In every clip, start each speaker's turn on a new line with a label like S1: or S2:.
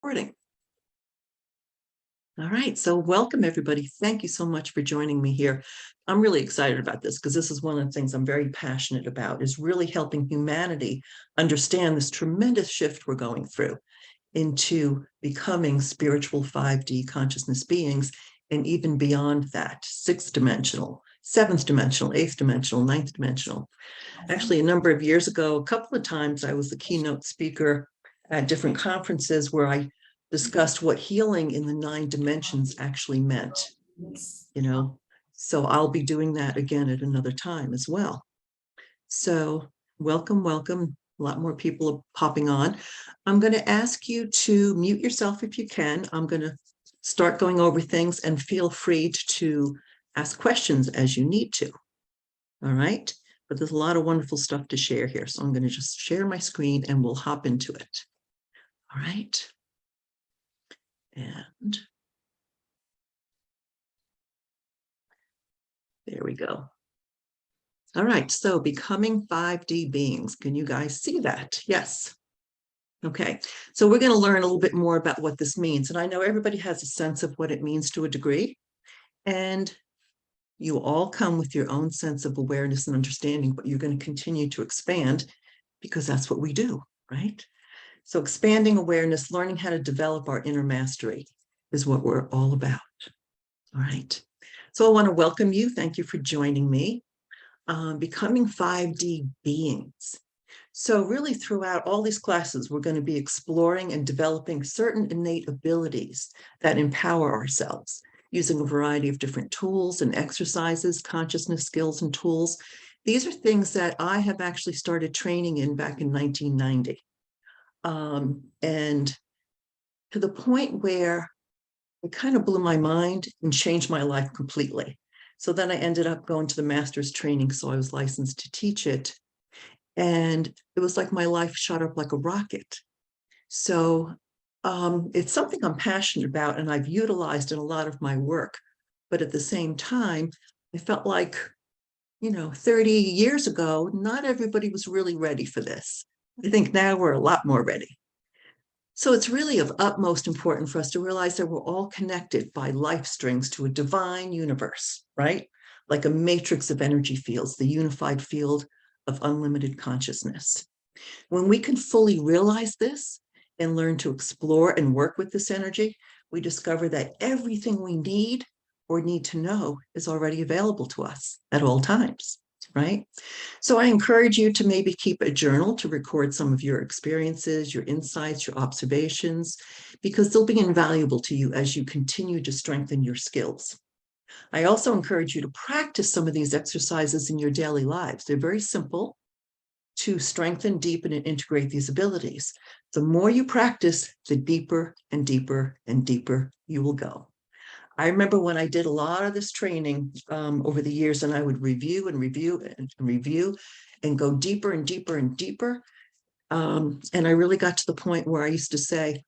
S1: recording. All right, so welcome everybody. Thank you so much for joining me here. I'm really excited about this because this is one of the things I'm very passionate about, is really helping humanity understand this tremendous shift we're going through into becoming spiritual 5D consciousness beings, and even beyond that, sixth dimensional, seventh dimensional, eighth dimensional, ninth dimensional. Actually, a number of years ago, a couple of times I was the keynote speaker at different conferences where I discussed what healing in the 9 dimensions actually meant, so I'll be doing that again at another time as well. So welcome. A lot more people are popping on. I'm going to ask you to mute yourself if you can. I'm going to start going over things, and feel free to ask questions as you need to. All right. But there's a lot of wonderful stuff to share here. So I'm going to just share my screen and we'll hop into it. All right. And there we go. All right. So becoming 5D beings. Can you guys see that? Yes. Okay. So we're going to learn a little bit more about what this means. And I know everybody has a sense of what it means to a degree. And you all come with your own sense of awareness and understanding, but you're going to continue to expand because that's what we do, right? So expanding awareness, learning how to develop our inner mastery is what we're all about. All right. So I want to welcome you. Thank you for joining me. Becoming 5D beings. So really throughout all these classes, we're going to be exploring and developing certain innate abilities that empower ourselves, using a variety of different tools and exercises, consciousness skills and tools. These are things that I have actually started training in back in 1990. And to the point where it kind of blew my mind and changed my life completely. So then I ended up going to the master's training, so I was licensed to teach it. And it was like my life shot up like a rocket. So it's something I'm passionate about and I've utilized in a lot of my work. But at the same time, I felt like, 30 years ago, not everybody was really ready for this. I think now we're a lot more ready. So it's really of utmost importance for us to realize that we're all connected by life strings to a divine universe, right? Like a matrix of energy fields, the unified field of unlimited consciousness. When we can fully realize this and learn to explore and work with this energy, we discover that everything we need or need to know is already available to us at all times, right? So I encourage you to maybe keep a journal to record some of your experiences, your insights, your observations, because they'll be invaluable to you as you continue to strengthen your skills. I also encourage you to practice some of these exercises in your daily lives. They're very simple to strengthen, deepen, and integrate these abilities. The more you practice, the deeper and deeper and deeper you will go. I remember when I did a lot of this training over the years, and I would review and review and review and go deeper and deeper and deeper. And I really got to the point where I used to say,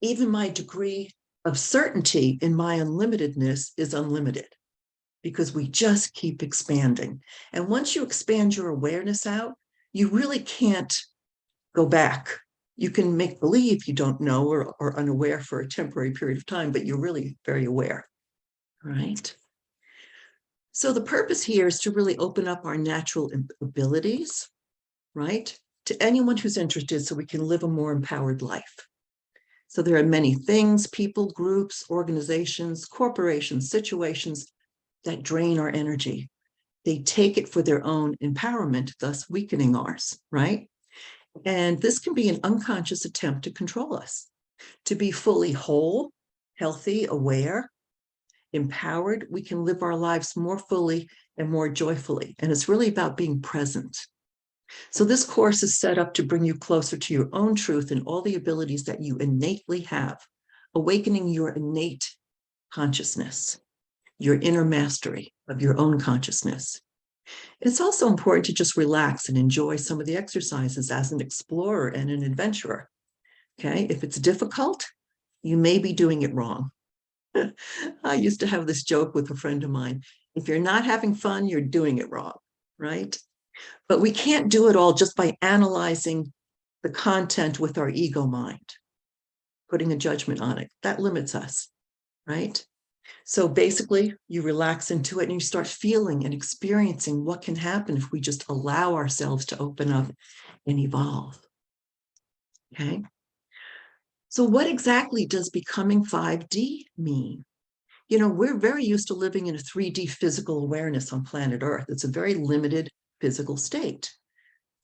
S1: even my degree of certainty in my unlimitedness is unlimited, because we just keep expanding. And once you expand your awareness out, you really can't go back. You can make believe you don't know or unaware for a temporary period of time, but you're really very aware, right? So the purpose here is to really open up our natural abilities, right, to anyone who's interested, so we can live a more empowered life. So there are many things, people, groups, organizations, corporations, situations that drain our energy. They take it for their own empowerment, thus weakening ours, right? And this can be an unconscious attempt to control us. To be fully whole, healthy, aware, empowered, we can live our lives more fully and more joyfully. And it's really about being present. So this course is set up to bring you closer to your own truth and all the abilities that you innately have, awakening your innate consciousness, your inner mastery of your own consciousness. It's also important to just relax and enjoy some of the exercises as an explorer and an adventurer. Okay, if it's difficult, you may be doing it wrong. I used to have this joke with a friend of mine. If you're not having fun, you're doing it wrong, right? But we can't do it all just by analyzing the content with our ego mind. putting a judgment on it. That limits us, right? So basically, you relax into it and you start feeling and experiencing what can happen if we just allow ourselves to open up and evolve. Okay. So what exactly does becoming 5D mean? We're very used to living in a 3D physical awareness on planet Earth. It's a very limited physical state.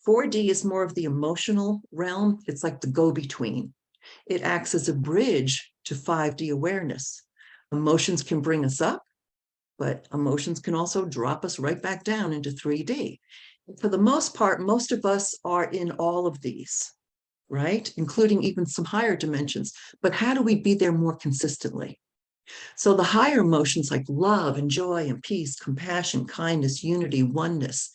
S1: 4D is more of the emotional realm. It's like the go-between. It acts as a bridge to 5D awareness. Emotions can bring us up, but emotions can also drop us right back down into 3D. For the most part, most of us are in all of these, right? Including even some higher dimensions. But how do we be there more consistently? So the higher emotions like love and joy and peace, compassion, kindness, unity, oneness,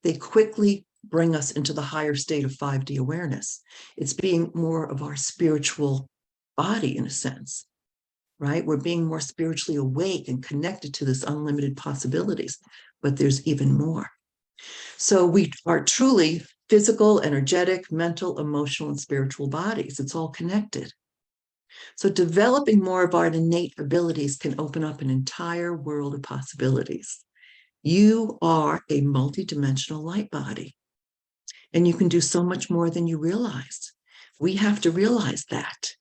S1: they quickly bring us into the higher state of 5D awareness. It's being more of our spiritual body in a sense, right? We're being more spiritually awake and connected to this unlimited possibilities, but there's even more. So we are truly physical, energetic, mental, emotional, and spiritual bodies. It's all connected. So developing more of our innate abilities can open up an entire world of possibilities. You are a multidimensional light body, and you can do so much more than you realize. We have to realize that.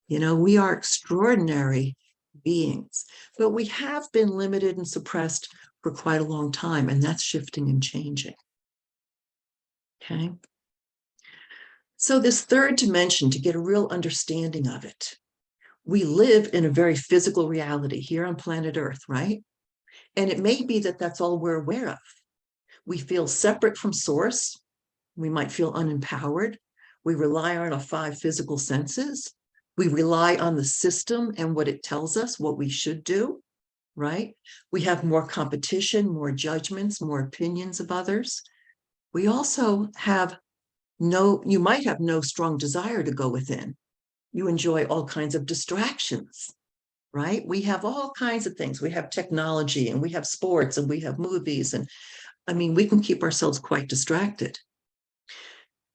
S1: We are extraordinary beings, but we have been limited and suppressed for quite a long time, and that's shifting and changing. Okay. So this third dimension, to get a real understanding of it, we live in a very physical reality here on planet Earth, right? And it may be that that's all we're aware of. We feel separate from source. We might feel unempowered. We rely on our 5 physical senses. We rely on the system and what it tells us, what we should do, right? We have more competition, more judgments, more opinions of others. We also have you might have no strong desire to go within. You enjoy all kinds of distractions, right? We have all kinds of things. We have technology and we have sports and we have movies. And we can keep ourselves quite distracted.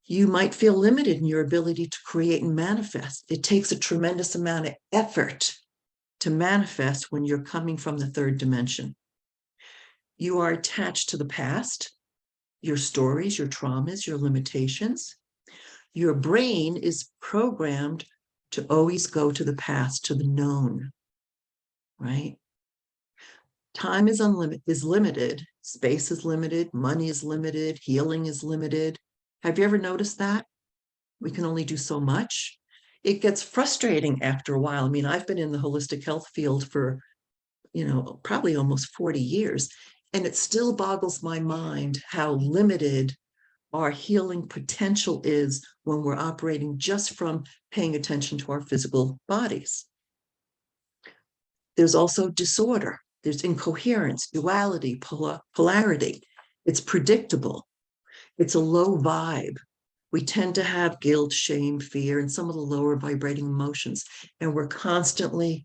S1: You might feel limited in your ability to create and manifest. It takes a tremendous amount of effort to manifest when you're coming from the 3rd dimension. You are attached to the past, your stories, your traumas, your limitations. Your brain is programmed to always go to the past, to the known, right? Time is limited, space is limited, money is limited, healing is limited. Have you ever noticed that? We can only do so much. It gets frustrating after a while. I've been in the holistic health field for, probably almost 40 years, and it still boggles my mind how limited our healing potential is when we're operating just from paying attention to our physical bodies. There's also disorder. There's incoherence, duality, polarity. It's predictable. It's a low vibe. We tend to have guilt, shame, fear, and some of the lower vibrating emotions. And we're constantly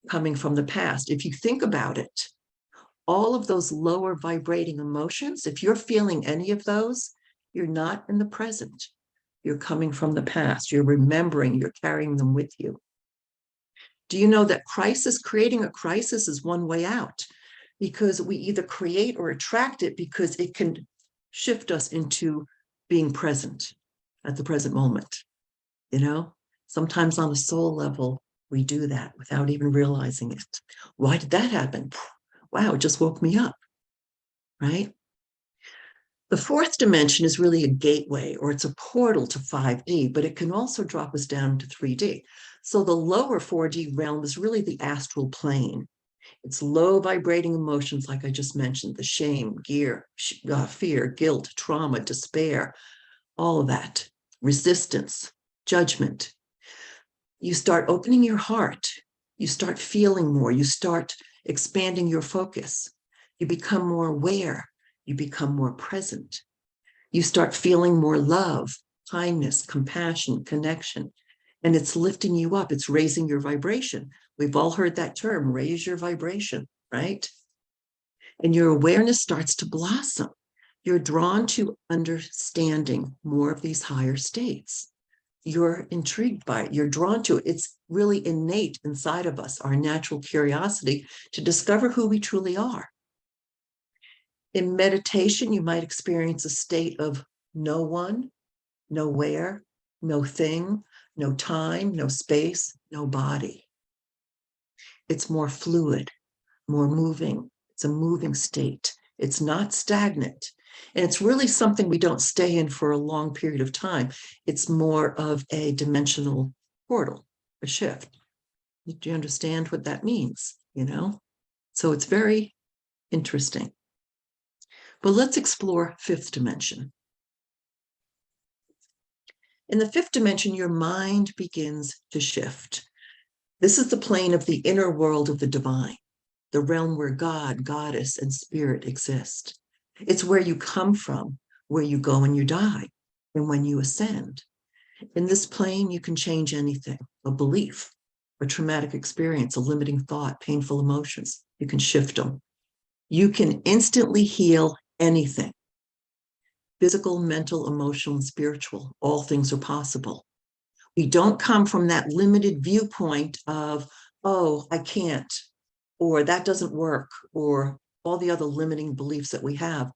S1: coming from the past. If you think about it, all of those lower vibrating emotions, if you're feeling any of those, you're not in the present. You're coming from the past. You're remembering, you're carrying them with you. Do you know that creating a crisis is one way out? Because we either create or attract it because it can shift us into being present at the present moment. Sometimes on a soul level, we do that without even realizing it. Why did that happen? Wow, it just woke me up, right? The 4th dimension is really a gateway, or it's a portal to 5D, but it can also drop us down to 3D. So the lower 4D realm is really the astral plane. It's low vibrating emotions, like I just mentioned, the shame, fear, guilt, trauma, despair, all of that, resistance, judgment. You start opening your heart. You start feeling more. You start expanding your focus. You become more aware. You become more present. You start feeling more love, kindness, compassion, connection, and it's lifting you up. It's raising your vibration. We've all heard that term, raise your vibration, right? And your awareness starts to blossom. You're drawn to understanding more of these higher states. you're intrigued by it, you're drawn to it. It's really innate inside of us, our natural curiosity to discover who we truly are. In meditation, you might experience a state of no one, nowhere, no thing, no time, no space, no body. It's more fluid, more moving. It's a moving state. It's not stagnant. And it's really something we don't stay in for a long period of time. It's more of a dimensional portal, a shift. Do you understand what that means? So it's very interesting. But let's explore fifth dimension. In the fifth dimension, your mind begins to shift. This is the plane of the inner world of the divine, the realm where God, goddess, and spirit exist. It's where you come from, where you go when you die, and when you ascend. In this plane, you can change anything, a belief, a traumatic experience, a limiting thought, painful emotions. You can shift them. You can instantly heal anything. Physical, mental, emotional, and spiritual. All things are possible. We don't come from that limited viewpoint of, oh, I can't, or that doesn't work, or all the other limiting beliefs that we have.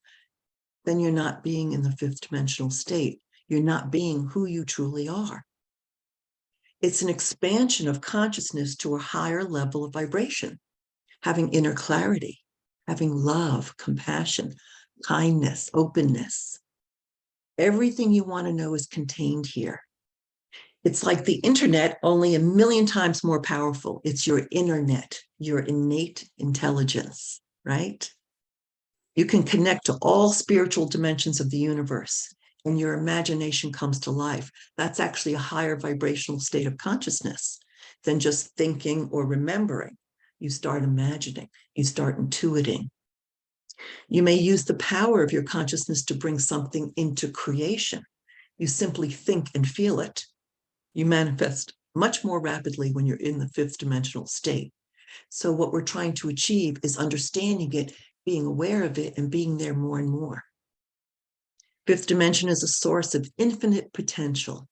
S1: Then you're not being in the fifth dimensional state. You're not being who you truly are. It's an expansion of consciousness to a higher level of vibration, having inner clarity, having love, compassion, kindness, openness. Everything you want to know is contained here. It's like the internet, only 1,000,000 times more powerful. It's your internet, your innate intelligence, right? You can connect to all spiritual dimensions of the universe, and your imagination comes to life. That's actually a higher vibrational state of consciousness than just thinking or remembering. You start imagining, you start intuiting. You may use the power of your consciousness to bring something into creation. You simply think and feel it. You manifest much more rapidly when you're in the fifth dimensional state. So what we're trying to achieve is understanding it, being aware of it, and being there more and more. Fifth dimension is a source of infinite potential,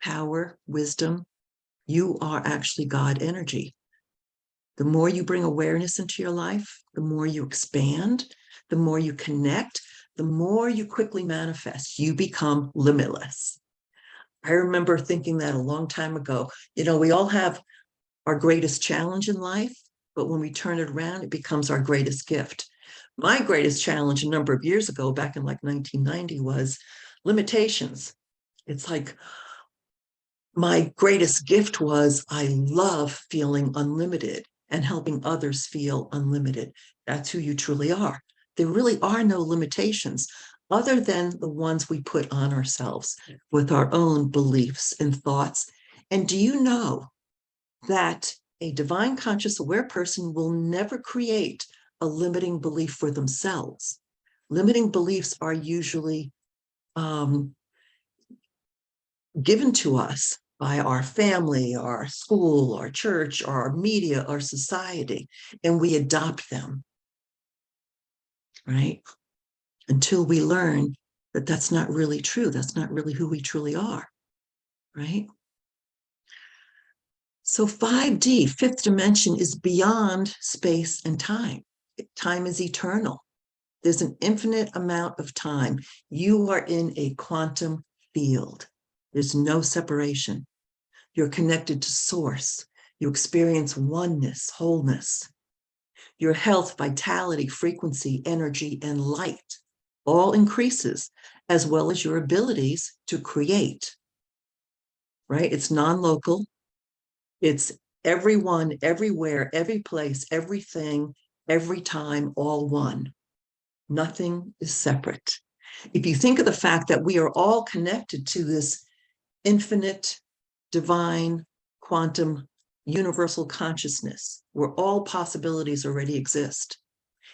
S1: power, wisdom. You are actually God energy. The more you bring awareness into your life, the more you expand, the more you connect, the more you quickly manifest. You become limitless. I remember thinking that a long time ago. We all have our greatest challenge in life, but when we turn it around, it becomes our greatest gift. My greatest challenge a number of years ago, back in like 1990, was limitations. It's like my greatest gift was I love feeling unlimited and helping others feel unlimited. That's who you truly are. There really are no limitations other than the ones we put on ourselves with our own beliefs and thoughts. And do you know that a divine conscious aware person will never create a limiting belief for themselves? Limiting beliefs are usually given to us by our family, our school, our church, our media, our society, and we adopt them, right? Until we learn that that's not really true. That's not really who we truly are, right? So 5D, fifth dimension, is beyond space and time. Time is eternal. There's an infinite amount of time. You are in a quantum field. There's no separation. You're connected to source. You experience oneness, wholeness. Your health, vitality, frequency, energy, and light all increases, as well as your abilities to create, right? It's non-local. It's everyone, everywhere, every place, everything, every time, all one. Nothing is separate. If you think of the fact that we are all connected to this infinite, divine, quantum, universal consciousness, where all possibilities already exist,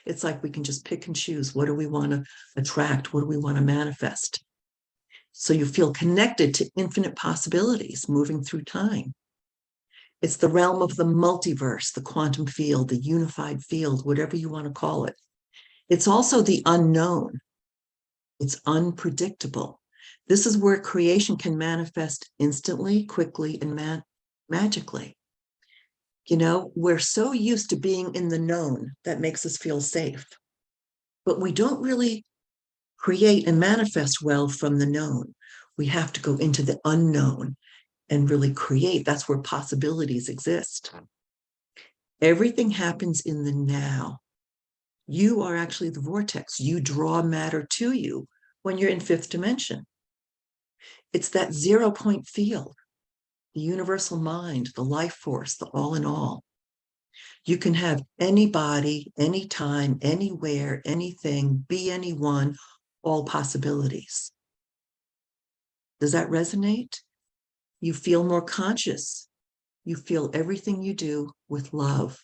S1: it's like we can just pick and choose. What do we want to attract? What do we want to manifest? So you feel connected to infinite possibilities moving through time. It's the realm of the multiverse, the quantum field, the unified field, whatever you want to call it. It's also the unknown. It's unpredictable. This is where creation can manifest instantly, quickly, and magically. We're so used to being in the known that makes us feel safe, but we don't really create and manifest well from the known. We have to go into the unknown and really create. That's where possibilities exist. Everything happens in the now. You are actually the vortex. You draw matter to you when you're in fifth dimension. It's that 0 point field, the universal mind, the life force, the all in all. You can have anybody, anytime, anywhere, anything, be anyone, all possibilities. Does that resonate? You feel more conscious. You feel everything you do with love,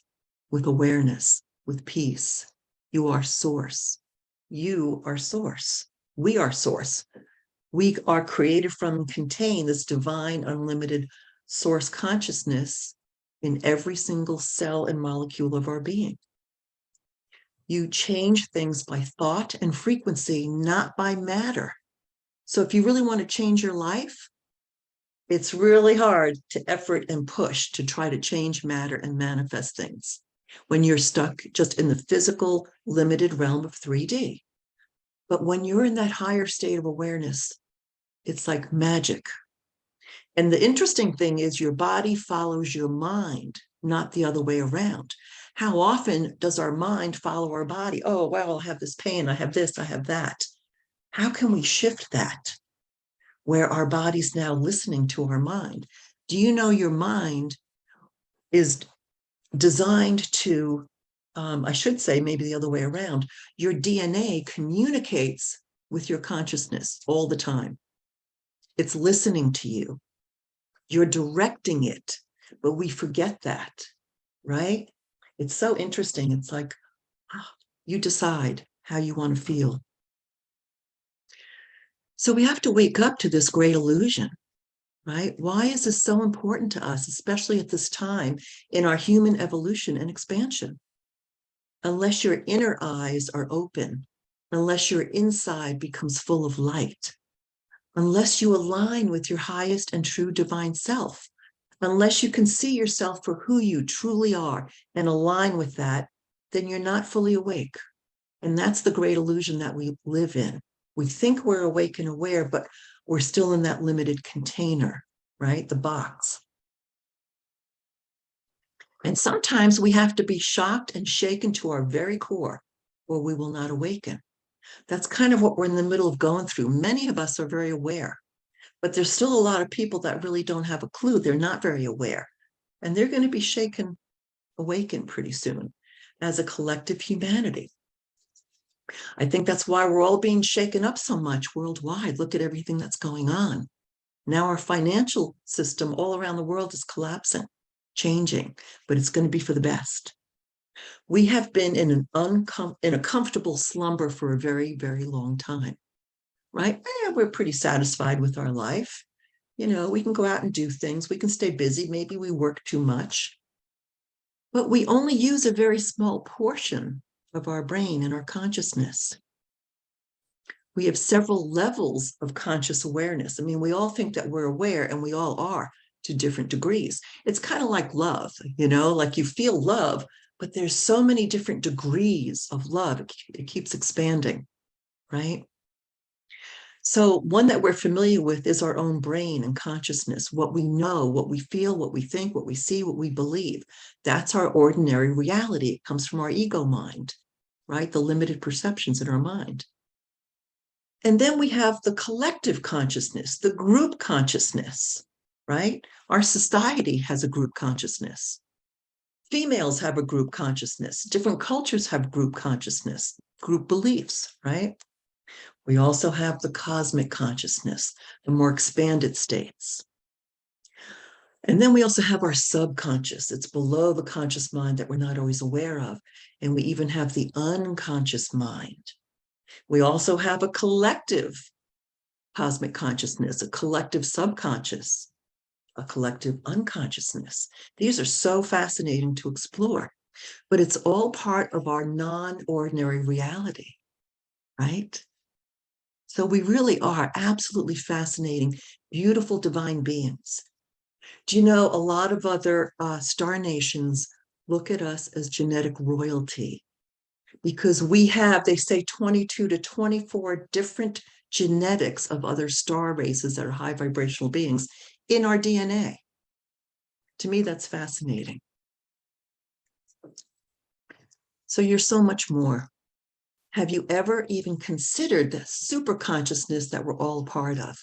S1: with awareness, with peace. You are source. You are source. We are source. We are created from and contain this divine, unlimited source consciousness in every single cell and molecule of our being. You change things by thought and frequency, not by matter. So if you really want to change your life, it's really hard to effort and push to try to change matter and manifest things when you're stuck just in the physical, limited realm of 3D. But when you're in that higher state of awareness, it's like magic. And the interesting thing is your body follows your mind, not the other way around. How often does our mind follow our body? Oh, well, I have this pain, I have this, I have that. How can we shift that where our body's now listening to our mind? Do you know your mind is designed to, I should say maybe the other way around, your DNA communicates with your consciousness all the time. It's listening to you. You're directing it, but we forget that, right? It's so interesting. It's like, you decide how you want to feel. So we have to wake up to this great illusion, right? Why is this so important to us, especially at this time in our human evolution and expansion? Unless your inner eyes are open, unless your inside becomes full of light, unless you align with your highest and true divine self, unless you can see yourself for who you truly are and align with that, then you're not fully awake. And that's the great illusion that we live in. We think we're awake and aware, but we're still in that limited container, right? The box. And sometimes we have to be shocked and shaken to our very core, or we will not awaken. That's kind of what we're in the middle of going through. Many of us are very aware, but there's still a lot of people that really don't have a clue. They're not very aware. And they're going to be shaken, awakened pretty soon as a collective humanity. I think that's why we're all being shaken up so much worldwide. Look at everything that's going on. Now our financial system all around the world is collapsing, changing, but it's going to be for the best. We have been in a comfortable slumber for a very, very long time, right? We're pretty satisfied with our life. We can go out and do things. We can stay busy. Maybe we work too much, but we only use a very small portion of our brain and our consciousness. We have several levels of conscious awareness. I mean, we all think that we're aware, and we all are to different degrees. It's kind of like love, like you feel love, but there's so many different degrees of love. It keeps expanding, right? So one that we're familiar with is our own brain and consciousness, what we know, what we feel, what we think, what we see, what we believe. That's our ordinary reality. It comes from our ego mind, right? The limited perceptions in our mind. And then we have the collective consciousness, the group consciousness, right? Our society has a group consciousness. Females have a group consciousness. Different cultures have group consciousness, group beliefs, right? We also have the cosmic consciousness, the more expanded states. And then we also have our subconscious. It's below the conscious mind that we're not always aware of. And we even have the unconscious mind. We also have a collective cosmic consciousness, a collective subconscious, a collective unconsciousness. These are so fascinating to explore, but it's all part of our non-ordinary reality, right? So we really are absolutely fascinating, beautiful divine beings. Do you know a lot of other star nations look at us as genetic royalty because we have, they say, 22 to 24 different genetics of other star races that are high vibrational beings in our DNA. To me, that's fascinating. So you're so much more. Have you ever even considered the super consciousness that we're all a part of?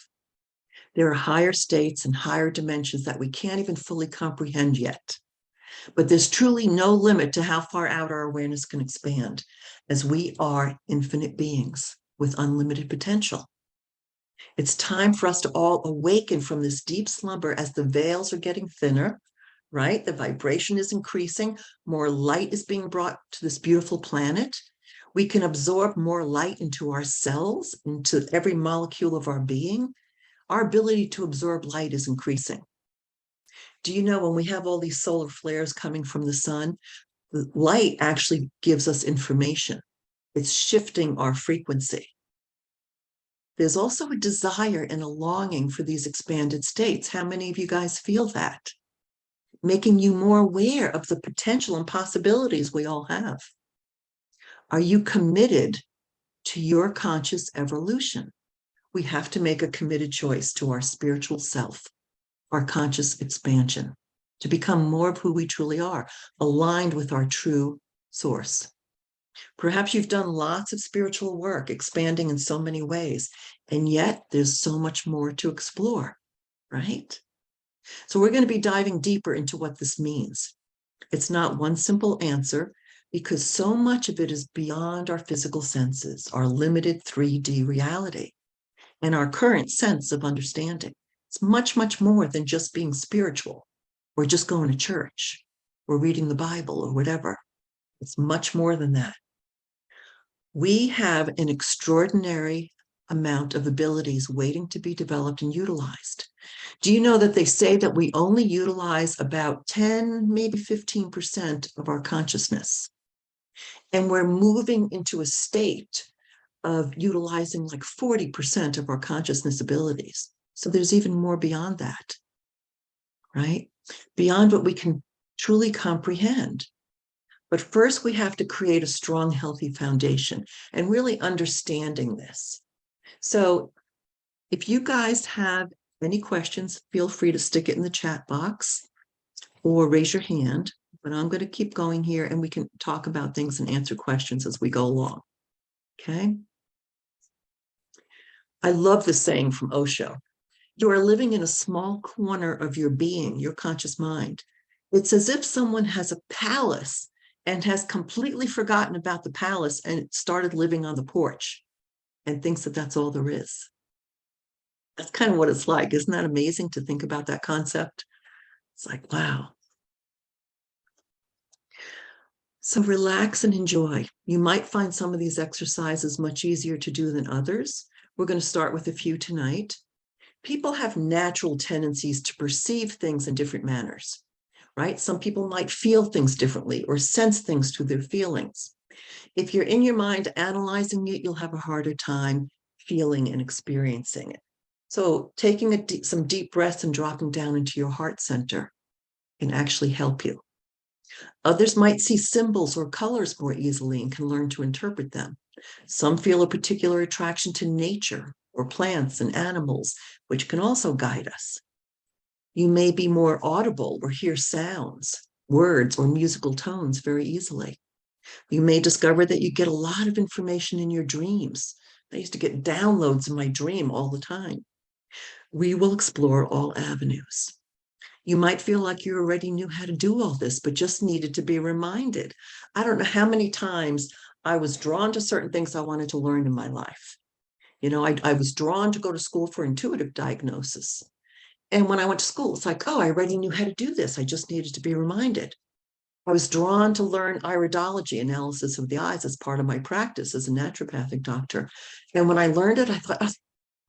S1: There are higher states and higher dimensions that we can't even fully comprehend yet. But there's truly no limit to how far out our awareness can expand, as we are infinite beings with unlimited potential. It's time for us to all awaken from this deep slumber as the veils are getting thinner, right? The vibration is increasing, more light is being brought to this beautiful planet. We can absorb more light into our cells, into every molecule of our being. Our ability to absorb light is increasing. Do you know when we have all these solar flares coming from the sun, the light actually gives us information. It's shifting our frequency. There's also a desire and a longing for these expanded states. How many of you guys feel that? Making you more aware of the potential and possibilities we all have. Are you committed to your conscious evolution? We have to make a committed choice to our spiritual self, our conscious expansion, to become more of who we truly are, aligned with our true source. Perhaps you've done lots of spiritual work, expanding in so many ways, and yet there's so much more to explore, right? So we're going to be diving deeper into what this means. It's not one simple answer because so much of it is beyond our physical senses, our limited 3D reality, and our current sense of understanding. It's much, much more than just being spiritual or just going to church or reading the Bible or whatever. It's much more than that. We have an extraordinary amount of abilities waiting to be developed and utilized. Do you know that they say that we only utilize about 10, maybe 15% of our consciousness? And we're moving into a state of utilizing like 40% of our consciousness abilities. So there's even more beyond that, right? Beyond what we can truly comprehend. But first, we have to create a strong, healthy foundation and really understanding this. So if you guys have any questions, feel free to stick it in the chat box or raise your hand. But I'm going to keep going here and we can talk about things and answer questions as we go along. Okay. I love this saying from Osho. You are living in a small corner of your being, your conscious mind. It's as if someone has a palace and has completely forgotten about the palace and started living on the porch and thinks that that's all there is. That's kind of what it's like. Isn't that amazing to think about that concept? It's like, wow. So relax and enjoy. You might find some of these exercises much easier to do than others. We're going to start with a few tonight. People have natural tendencies to perceive things in different manners, right? Some people might feel things differently or sense things through their feelings. If you're in your mind analyzing it, you'll have a harder time feeling and experiencing it. So taking some deep breaths and dropping down into your heart center can actually help you. Others might see symbols or colors more easily and can learn to interpret them. Some feel a particular attraction to nature or plants and animals, which can also guide us. You may be more audible or hear sounds, words, or musical tones very easily. You may discover that you get a lot of information in your dreams. I used to get downloads in my dream all the time. We will explore all avenues. You might feel like you already knew how to do all this, but just needed to be reminded. I don't know how many times I was drawn to certain things I wanted to learn in my life. You know, I was drawn to go to school for intuitive diagnosis. And when I went to school, it's like, oh, I already knew how to do this. I just needed to be reminded. I was drawn to learn iridology, analysis of the eyes, as part of my practice as a naturopathic doctor. And when I learned it, I thought, oh,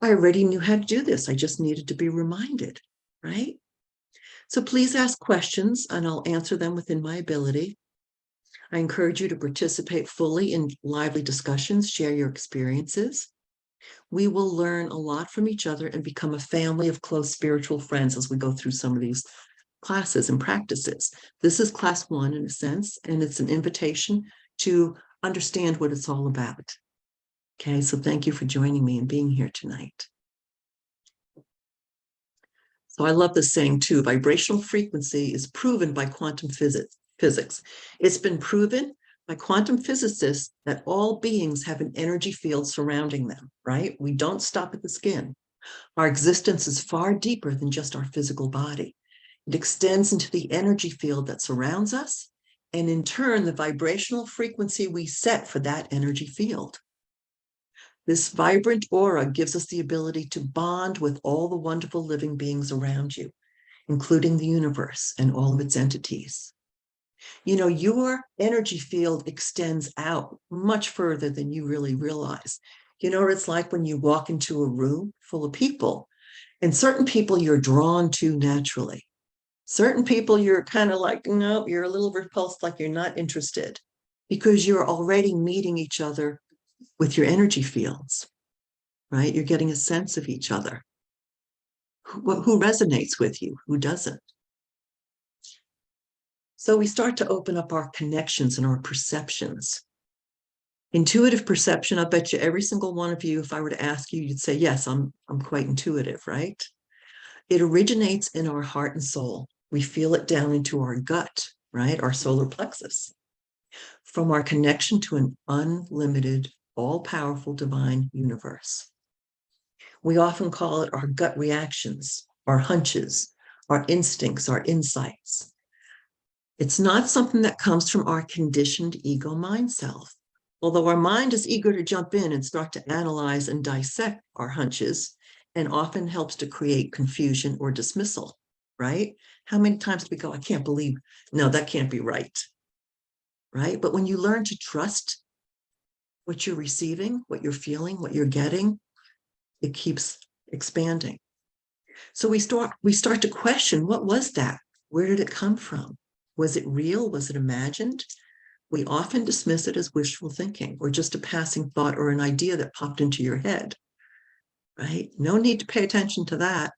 S1: I already knew how to do this. I just needed to be reminded, right? So please ask questions and I'll answer them within my ability. I encourage you to participate fully in lively discussions, share your experiences. We will learn a lot from each other and become a family of close spiritual friends as we go through some of these classes and practices. This is class one in a sense, and it's an invitation to understand what it's all about. Okay, so thank you for joining me and being here tonight. So I love this saying too, vibrational frequency is proven by quantum physics. It's been proven by quantum physicists that all beings have an energy field surrounding them, right? We don't stop at the skin. Our existence is far deeper than just our physical body. It extends into the energy field that surrounds us, and in turn, the vibrational frequency we set for that energy field. This vibrant aura gives us the ability to bond with all the wonderful living beings around you, including the universe and all of its entities. You know, your energy field extends out much further than you really realize. You know what it's like when you walk into a room full of people, and certain people you're drawn to naturally. Certain people you're kind of like, no, you're a little repulsed, like you're not interested, because you're already meeting each other with your energy fields, right? You're getting a sense of each other. Who resonates with you? Who doesn't? So we start to open up our connections and our perceptions. Intuitive perception, I bet you every single one of you, if I were to ask you, you'd say, yes, I'm quite intuitive, right? It originates in our heart and soul. We feel it down into our gut, right? Our solar plexus. From our connection to an unlimited, all-powerful divine universe. We often call it our gut reactions, our hunches, our instincts, our insights. It's not something that comes from our conditioned ego mind self. Although our mind is eager to jump in and start to analyze and dissect our hunches, and often helps to create confusion or dismissal, right? How many times do we go, I can't believe, no, that can't be right, right? But when you learn to trust what you're receiving, what you're feeling, what you're getting, it keeps expanding. So we start to question, what was that? Where did it come from? Was it real? Was it imagined? We often dismiss it as wishful thinking or just a passing thought or an idea that popped into your head, right? No need to pay attention to that.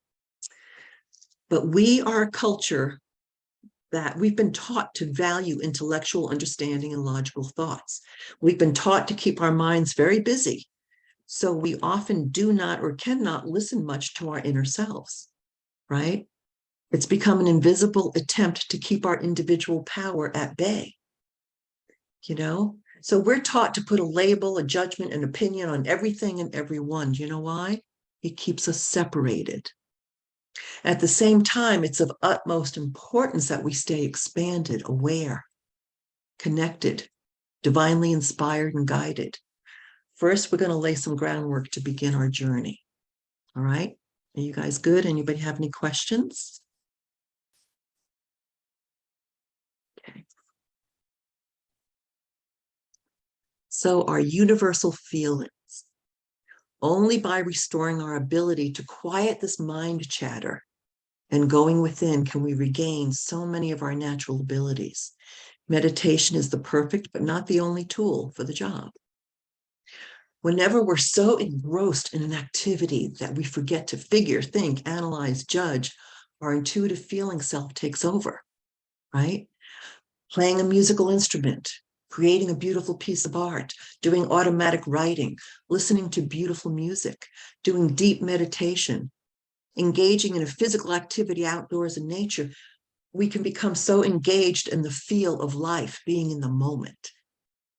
S1: But we are a culture that we've been taught to value intellectual understanding and logical thoughts. We've been taught to keep our minds very busy. So we often do not or cannot listen much to our inner selves, right? It's become an invisible attempt to keep our individual power at bay, you know? So we're taught to put a label, a judgment, an opinion on everything and everyone. Do you know why? It keeps us separated. At the same time, it's of utmost importance that we stay expanded, aware, connected, divinely inspired and guided. First, we're going to lay some groundwork to begin our journey. All right? Are you guys good? Anybody have any questions? Okay. So our universal feelings. Only by restoring our ability to quiet this mind chatter and going within can we regain so many of our natural abilities. Meditation is the perfect, but not the only tool for the job. Whenever we're so engrossed in an activity that we forget to figure, think, analyze, judge, our intuitive feeling self takes over, right? Playing a musical instrument, creating a beautiful piece of art, doing automatic writing, listening to beautiful music, doing deep meditation, engaging in a physical activity outdoors in nature, we can become so engaged in the feel of life, being in the moment,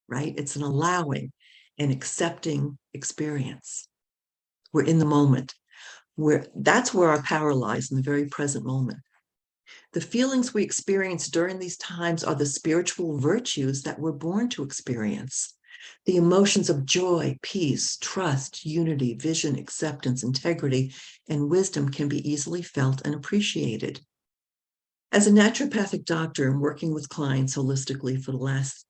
S1: right? It's an allowing and accepting experience. We're in the moment. That's where our power lies, in the very present moment. The feelings we experience during these times are the spiritual virtues that we're born to experience. The emotions of joy, peace, trust, unity, vision, acceptance, integrity, and wisdom can be easily felt and appreciated. As a naturopathic doctor and working with clients holistically for the last,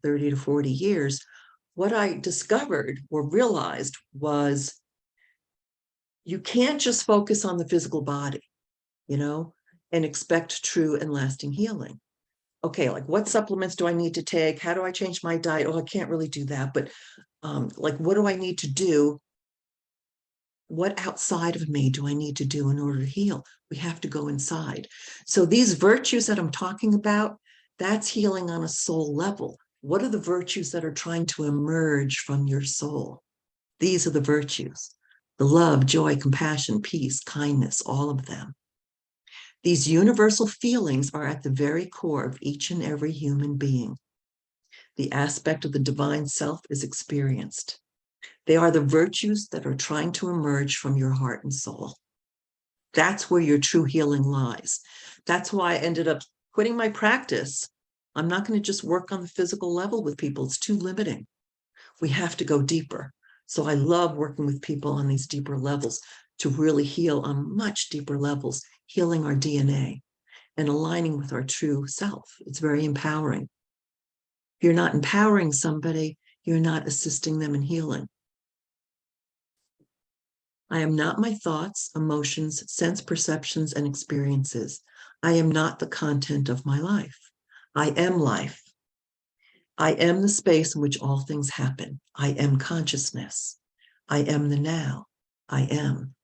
S1: 30 to 40 years, what I discovered or realized was you can't just focus on the physical body, and expect true and lasting healing. Okay, like what supplements do I need to take? How do I change my diet? Oh, I can't really do that. But like, what do I need to do What outside of me do I need to do in order to heal? We have to go inside. So these virtues that I'm talking about, that's healing on a soul level. What are the virtues that are trying to emerge from your soul? These are the virtues: the love, joy, compassion, peace, kindness, all of them. These universal feelings are at the very core of each and every human being. The aspect of the divine self is experienced. They are the virtues that are trying to emerge from your heart and soul. That's where your true healing lies. That's why I ended up quitting my practice. I'm not going to just work on the physical level with people. It's too limiting. We have to go deeper. So I love working with people on these deeper levels to really heal on much deeper levels, healing our DNA and aligning with our true self. It's very empowering. If you're not empowering somebody, you're not assisting them in healing. I am not my thoughts, emotions, sense perceptions, and experiences. I am not the content of my life. I am life. I am the space in which all things happen. I am consciousness. I am the now. I am.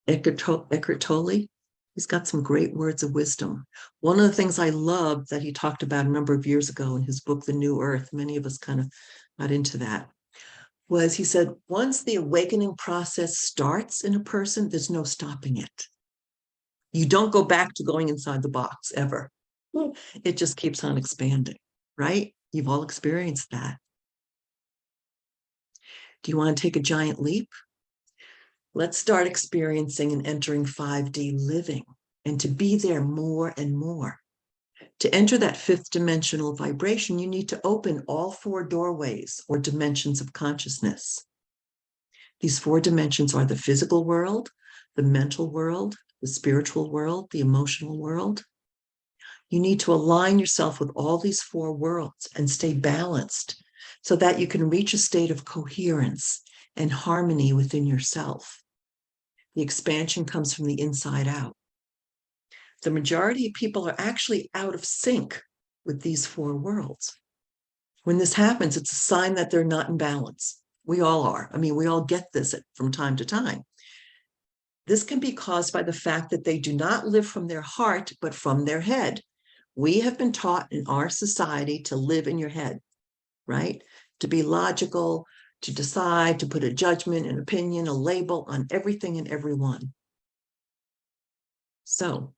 S1: Eckhart Tolle, he's got some great words of wisdom. One of the things I love that he talked about a number of years ago in his book, The New Earth, many of us kind of got into that, was he said, once the awakening process starts in a person, there's no stopping it. You don't go back to going inside the box ever. It just keeps on expanding, right? You've all experienced that. Do you want to take a giant leap? Let's start experiencing and entering 5D living, and to be there more and more. To enter that fifth dimensional vibration, you need to open all 4 doorways or dimensions of consciousness. These 4 dimensions are the physical world, the mental world, the spiritual world, the emotional world. You need to align yourself with all these 4 worlds and stay balanced so that you can reach a state of coherence and harmony within yourself. The expansion comes from the inside out. The majority of people are actually out of sync with these 4 worlds. When this happens, it's a sign that they're not in balance. We all are. I mean, we all get this from time to time. This can be caused by the fact that they do not live from their heart, but from their head. We have been taught in our society to live in your head, right? To be logical, to decide, to put a judgment, an opinion, a label on everything and everyone. So,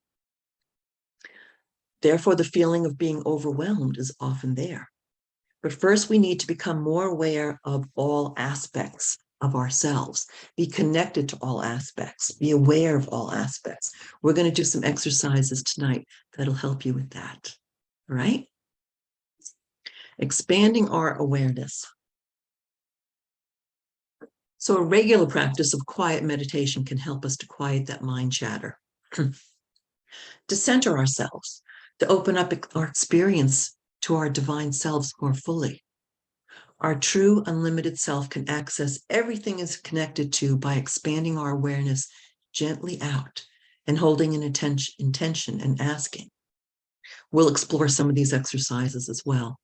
S1: therefore, the feeling of being overwhelmed is often there. But first, we need to become more aware of all aspects of ourselves, be connected to all aspects, be aware of all aspects. We're going to do some exercises tonight that'll help you with that, all right? Expanding our awareness. So a regular practice of quiet meditation can help us to quiet that mind chatter, to center ourselves, to open up our experience to our divine selves more fully. Our true unlimited self can access everything it's connected to by expanding our awareness gently out and holding an intention and asking. We'll explore some of these exercises as well.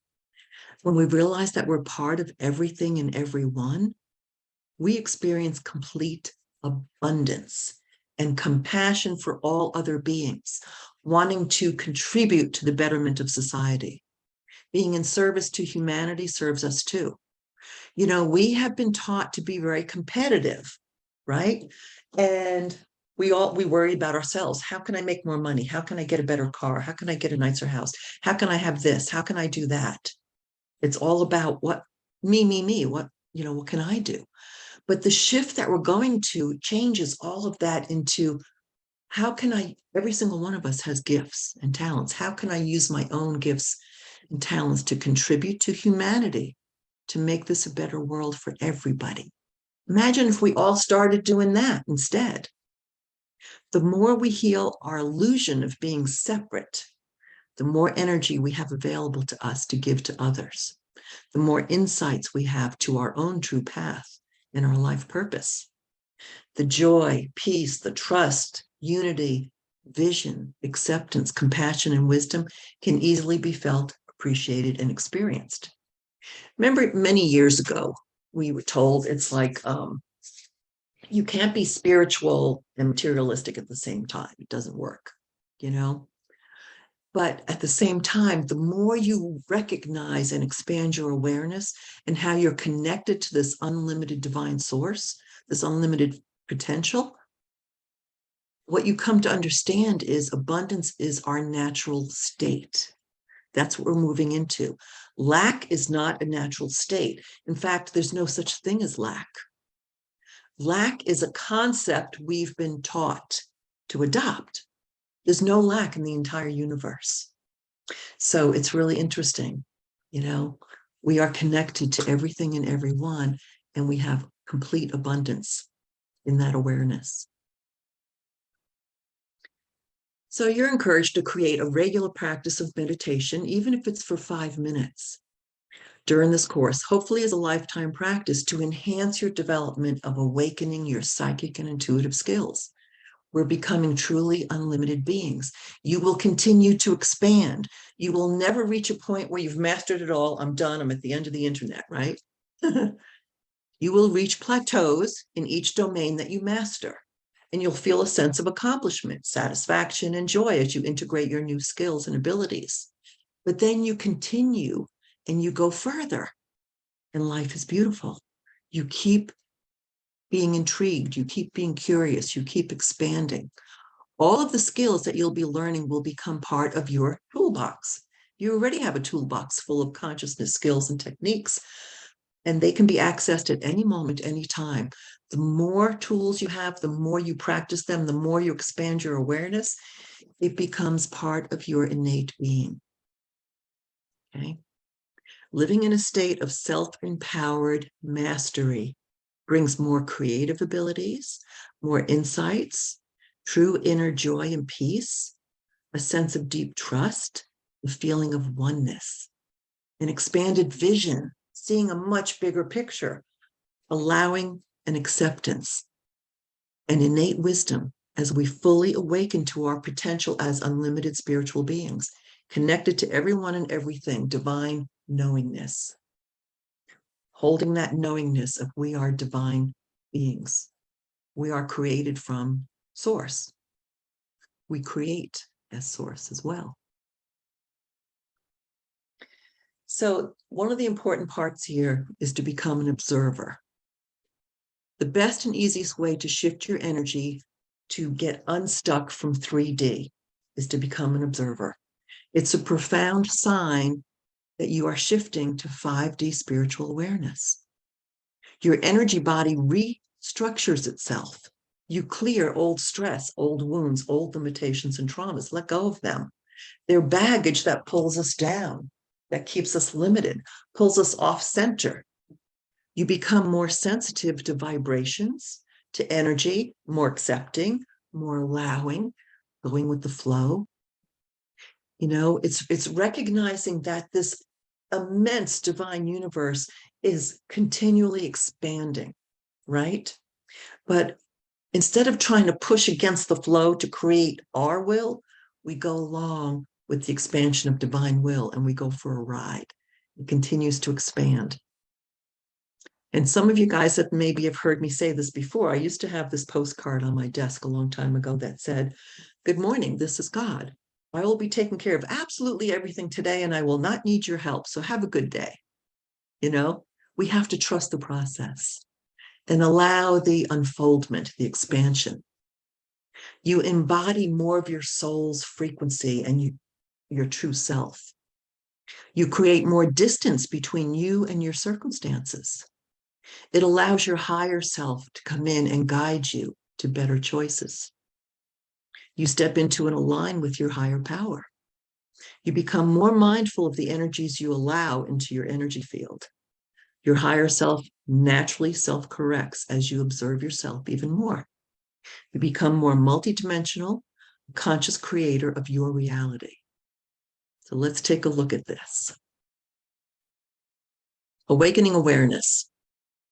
S1: When we realize that we're part of everything and everyone, we experience complete abundance and compassion for all other beings, wanting to contribute to the betterment of society. Being in service to humanity serves us too. You know, we have been taught to be very competitive, right? And we worry about ourselves. How can I make more money? How can I get a better car? How can I get a nicer house? How can I have this? How can I do that? It's all about what me, what can I do? But the shift that we're going to changes all of that into how can I, every single one of us has gifts and talents. How can I use my own gifts and talents to contribute to humanity, to make this a better world for everybody? Imagine if we all started doing that instead. The more we heal our illusion of being separate, the more energy we have available to us to give to others, the more insights we have to our own true path and our life purpose. The joy, peace, the trust, unity, vision, acceptance, compassion, and wisdom can easily be felt, appreciated, and experienced. Remember, many years ago, we were told it's like You can't be spiritual and materialistic at the same time. It doesn't work, you know? But at the same time, the more you recognize and expand your awareness and how you're connected to this unlimited divine source, this unlimited potential, what you come to understand is abundance is our natural state. That's what we're moving into. Lack is not a natural state. In fact, there's no such thing as lack. Lack is a concept we've been taught to adopt. There's no lack in the entire universe. So it's really interesting. You know, we are connected to everything and everyone, and we have complete abundance in that awareness. So you're encouraged to create a regular practice of meditation, even if it's for 5 minutes during this course, hopefully as a lifetime practice to enhance your development of awakening your psychic and intuitive skills. We're becoming truly unlimited beings. You will continue to expand. You will never reach a point where you've mastered it all. I'm done. I'm at the end of the internet, right? You will reach plateaus in each domain that you master, and you'll feel a sense of accomplishment, satisfaction, and joy as you integrate your new skills and abilities. But then you continue and you go further, and life is beautiful. You keep being intrigued, you keep being curious, you keep expanding. All of the skills that you'll be learning will become part of your toolbox. You already have a toolbox full of consciousness skills and techniques, and they can be accessed at any moment, any time. The more tools you have, the more you practice them, the more you expand your awareness, it becomes part of your innate being. Okay? Living in a state of self-empowered mastery brings more creative abilities, more insights, true inner joy and peace, a sense of deep trust, a feeling of oneness, an expanded vision, seeing a much bigger picture, allowing an acceptance, an innate wisdom as we fully awaken to our potential as unlimited spiritual beings, connected to everyone and everything, divine knowingness. Holding that knowingness of we are divine beings. We are created from source. We create as source as well. So one of the important parts here is to become an observer. The best and easiest way to shift your energy to get unstuck from 3D is to become an observer. It's a profound sign that you are shifting to 5D spiritual awareness. Your energy body restructures itself. You clear old stress, old wounds, old limitations and traumas. Let go of them. They're baggage that pulls us down, that keeps us limited, pulls us off center. You become more sensitive to vibrations, to energy, more accepting, more allowing, going with the flow. You know, it's recognizing that this immense divine universe is continually expanding, right? But instead of trying to push against the flow to create our will, we go along with the expansion of divine will and we go for a ride. It continues to expand. And some of you guys that maybe have heard me say this before, I used to have this postcard on my desk a long time ago that said, "Good morning, this is God. I will be taking care of absolutely everything today and I will not need your help. So have a good day." You know, we have to trust the process and allow the unfoldment, the expansion. You embody more of your soul's frequency and your true self. You create more distance between you and your circumstances. It allows your higher self to come in and guide you to better choices. You step into and align with your higher power. You become more mindful of the energies you allow into your energy field. Your higher self naturally self-corrects as you observe yourself even more. You become more multidimensional, conscious creator of your reality. So let's take a look at this. Awakening awareness.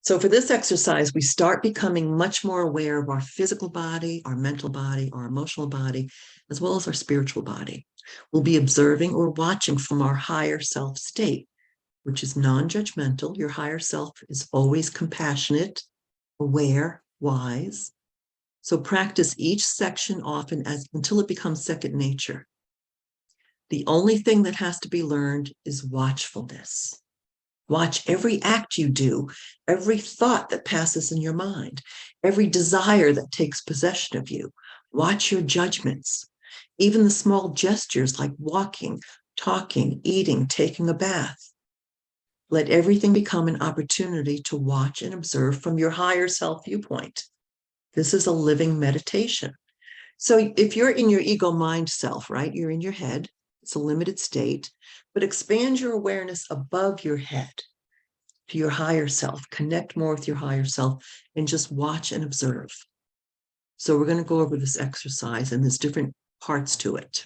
S1: So for this exercise, we start becoming much more aware of our physical body, our mental body, our emotional body, as well as our spiritual body. We'll be observing or watching from our higher self state, which is non-judgmental. Your higher self is always compassionate, aware, wise. So practice each section often until it becomes second nature. The only thing that has to be learned is watchfulness. Watch every act you do, every thought that passes in your mind, every desire that takes possession of you. Watch your judgments, even the small gestures like walking, talking, eating, taking a bath. Let everything become an opportunity to watch and observe from your higher self viewpoint. This is a living meditation. So if you're in your ego mind self, right, you're in your head, it's a limited state, but expand your awareness above your head to your higher self, connect more with your higher self, and just watch and observe. So we're going to go over this exercise, and there's different parts to it.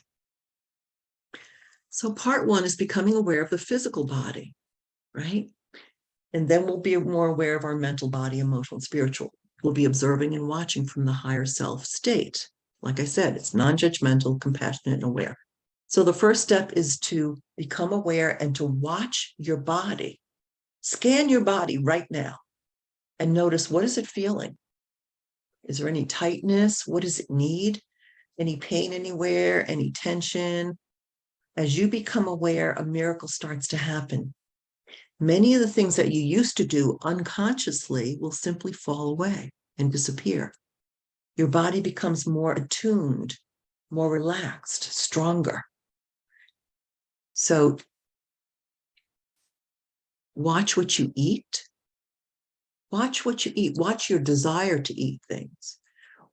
S1: So part one is becoming aware of the physical body, right? And then we'll be more aware of our mental body, emotional, and spiritual. We'll be observing and watching from the higher self state. Like I said, it's non-judgmental, compassionate, and aware. So the first step is to become aware and to watch your body. Scan your body right now and notice, what is it feeling? Is there any tightness? What does it need? Any pain anywhere? Any tension? As you become aware, a miracle starts to happen. Many of the things that you used to do unconsciously will simply fall away and disappear. Your body becomes more attuned, more relaxed, stronger. So watch what you eat. Watch what you eat. Watch your desire to eat things.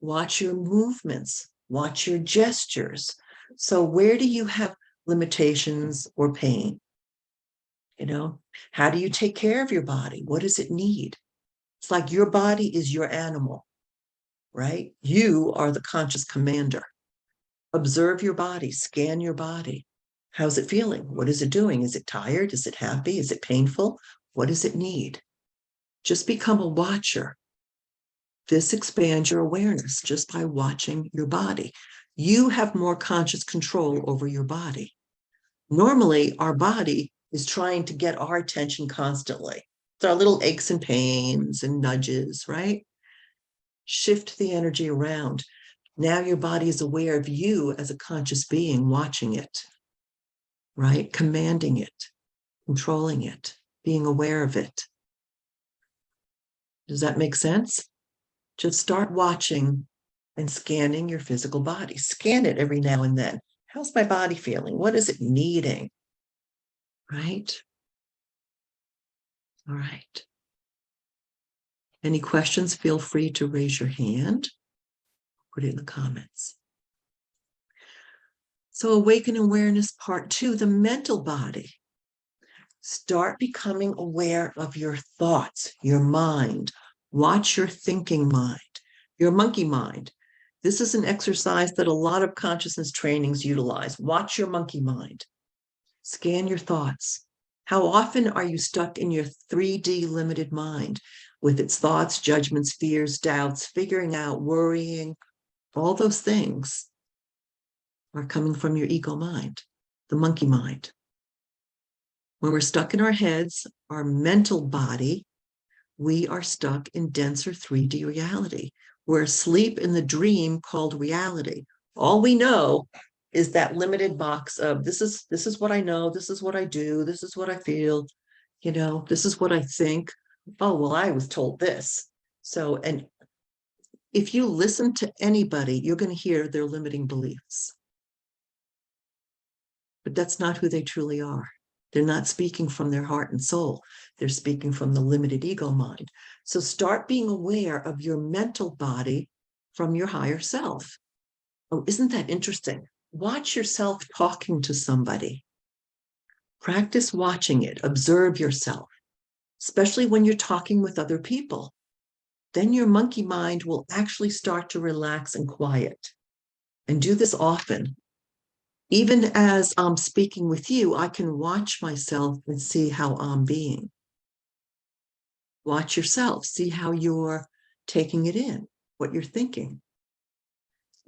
S1: Watch your movements. Watch your gestures. So where do you have limitations or pain? You know, how do you take care of your body? What does it need? It's like your body is your animal, right? You are the conscious commander. Observe your body, scan your body. How's it feeling? What is it doing? Is it tired? Is it happy? Is it painful? What does it need? Just become a watcher. This expands your awareness just by watching your body. You have more conscious control over your body. Normally, our body is trying to get our attention constantly. It's our little aches and pains and nudges, right? Shift the energy around. Now your body is aware of you as a conscious being, watching it, right? Commanding it, controlling it, being aware of it. Does that make sense? Just start watching and scanning your physical body. Scan it every now and then. How's my body feeling? What is it needing? Right? All right. Any questions? Feel free to raise your hand. Put it in the comments. So awaken awareness part two, the mental body. Start becoming aware of your thoughts, your mind. Watch your thinking mind, your monkey mind. This is an exercise that a lot of consciousness trainings utilize. Watch your monkey mind. Scan your thoughts. How often are you stuck in your 3D limited mind with its thoughts, judgments, fears, doubts, figuring out, worrying? All those things are coming from your ego mind, the monkey mind. When we're stuck in our heads, our mental body, we are stuck in denser 3D reality. We're asleep in the dream called reality. All we know is that limited box of this is what I know, this is what I do, this is what I feel, you know, this is what I think. Oh, well, I was told this. So, and if you listen to anybody, you're going to hear their limiting beliefs. But that's not who they truly are. They're not speaking from their heart and soul. They're speaking from the limited ego mind. So start being aware of your mental body from your higher self. Oh, isn't that interesting? Watch yourself talking to somebody. Practice watching it. Observe yourself, especially when you're talking with other people. Then your monkey mind will actually start to relax and quiet. And do this often. Even as I'm speaking with you, I can watch myself and see how I'm being. Watch yourself, see how you're taking it in, what you're thinking.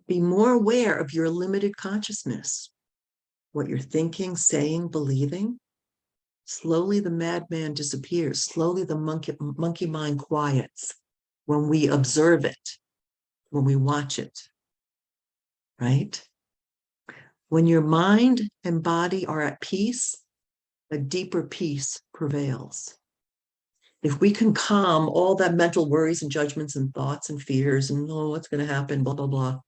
S1: Be more aware of your limited consciousness, what you're thinking, saying, believing. Slowly the madman disappears. Slowly the monkey mind quiets. when we observe it, when we watch it, right? When your mind and body are at peace, a deeper peace prevails. If we can calm all that mental worries and judgments and thoughts and fears and, oh, what's going to happen, blah, blah, blah,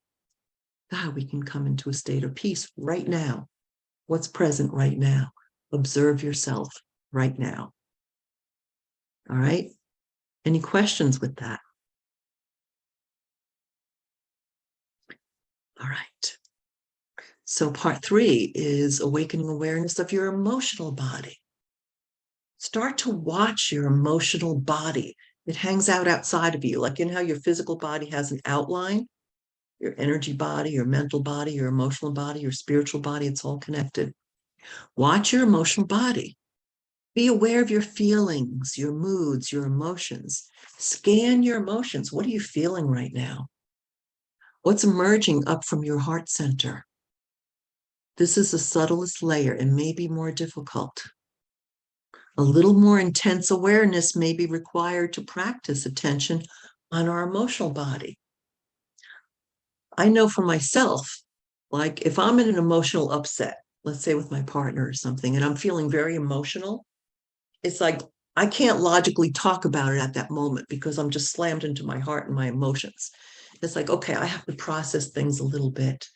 S1: God, we can come into a state of peace right now. What's present right now? Observe yourself right now. All right? Any questions with that? All right. So part 3 is awakening awareness of your emotional body. Start to watch your emotional body. It hangs out outside of you, like in how your physical body has an outline, your energy body, your mental body, your emotional body, your spiritual body, it's all connected. Watch your emotional body. Be aware of your feelings, your moods, your emotions. Scan your emotions. What are you feeling right now? What's emerging up from your heart center? This is the subtlest layer and may be more difficult. A little more intense awareness may be required to practice attention on our emotional body. I know for myself, like if I'm in an emotional upset, let's say with my partner or something, and I'm feeling very emotional, it's like I can't logically talk about it at that moment because I'm just slammed into my heart and my emotions. It's like, okay, I have to process things a little bit.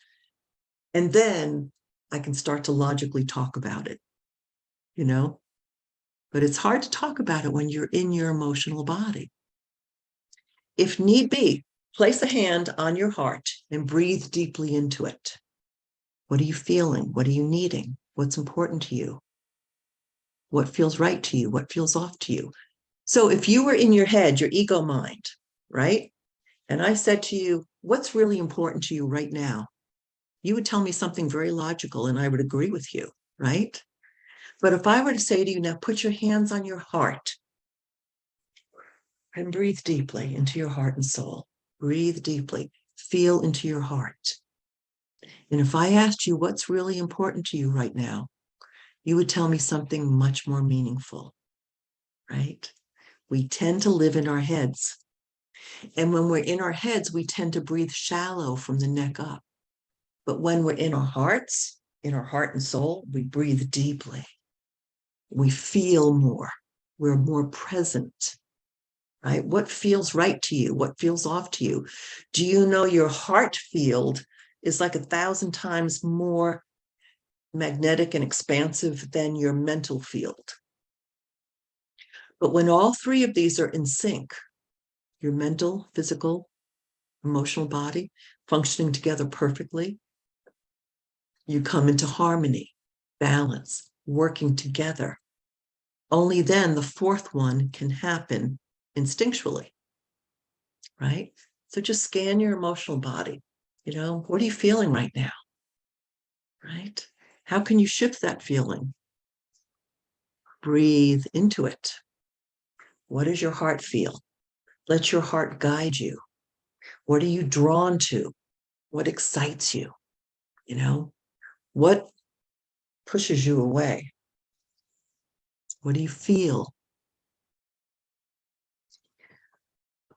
S1: And then I can start to logically talk about it, you know? But it's hard to talk about it when you're in your emotional body. If need be, place a hand on your heart and breathe deeply into it. What are you feeling? What are you needing? What's important to you? What feels right to you? What feels off to you? So if you were in your head, your ego mind, right? And I said to you, what's really important to you right now? You would tell me something very logical and I would agree with you, right? But if I were to say to you, now put your hands on your heart and breathe deeply into your heart and soul. Breathe deeply, feel into your heart. And if I asked you what's really important to you right now, you would tell me something much more meaningful, right? We tend to live in our heads. And when we're in our heads, we tend to breathe shallow from the neck up. But when we're in our hearts, in our heart and soul, we breathe deeply. We feel more. We're more present, right? What feels right to you? What feels off to you? Do you know your heart field is like 1,000 times more magnetic and expansive than your mental field? But when all 3 of these are in sync, your mental, physical, emotional body functioning together perfectly, you come into harmony, balance, working together. Only then the 4th one can happen instinctually, right? So just scan your emotional body. You know, what are you feeling right now? Right? How can you shift that feeling? Breathe into it. What does your heart feel? Let your heart guide you. What are you drawn to? What excites you? You know, what pushes you away? What do you feel?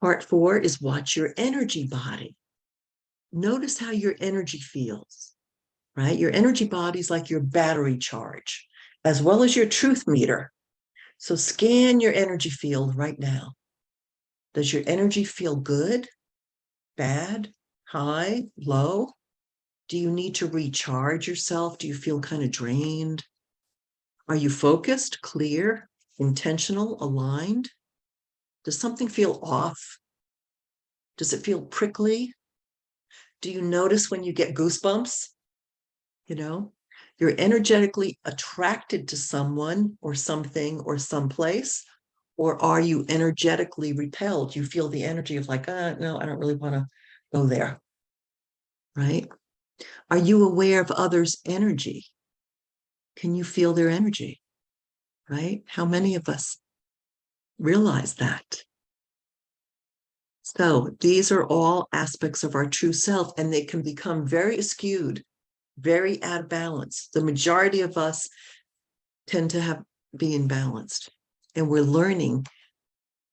S1: Part 4 is watch your energy body. Notice how your energy feels, right? Your energy body is like your battery charge, as well as your truth meter. So scan your energy field right now. Does your energy feel good, bad, high, low? Do you need to recharge yourself? Do you feel kind of drained? Are you focused, clear, intentional, aligned? Does something feel off? Does it feel prickly? Do you notice when you get goosebumps? You know, you're energetically attracted to someone or something or someplace, or are you energetically repelled? You feel the energy of like, no, I don't really want to go there, right? Are you aware of others' energy? Can you feel their energy, right? How many of us realize that? So these are all aspects of our true self, and they can become very askewed, very out of balance. The majority of us tend to be imbalanced, and we're learning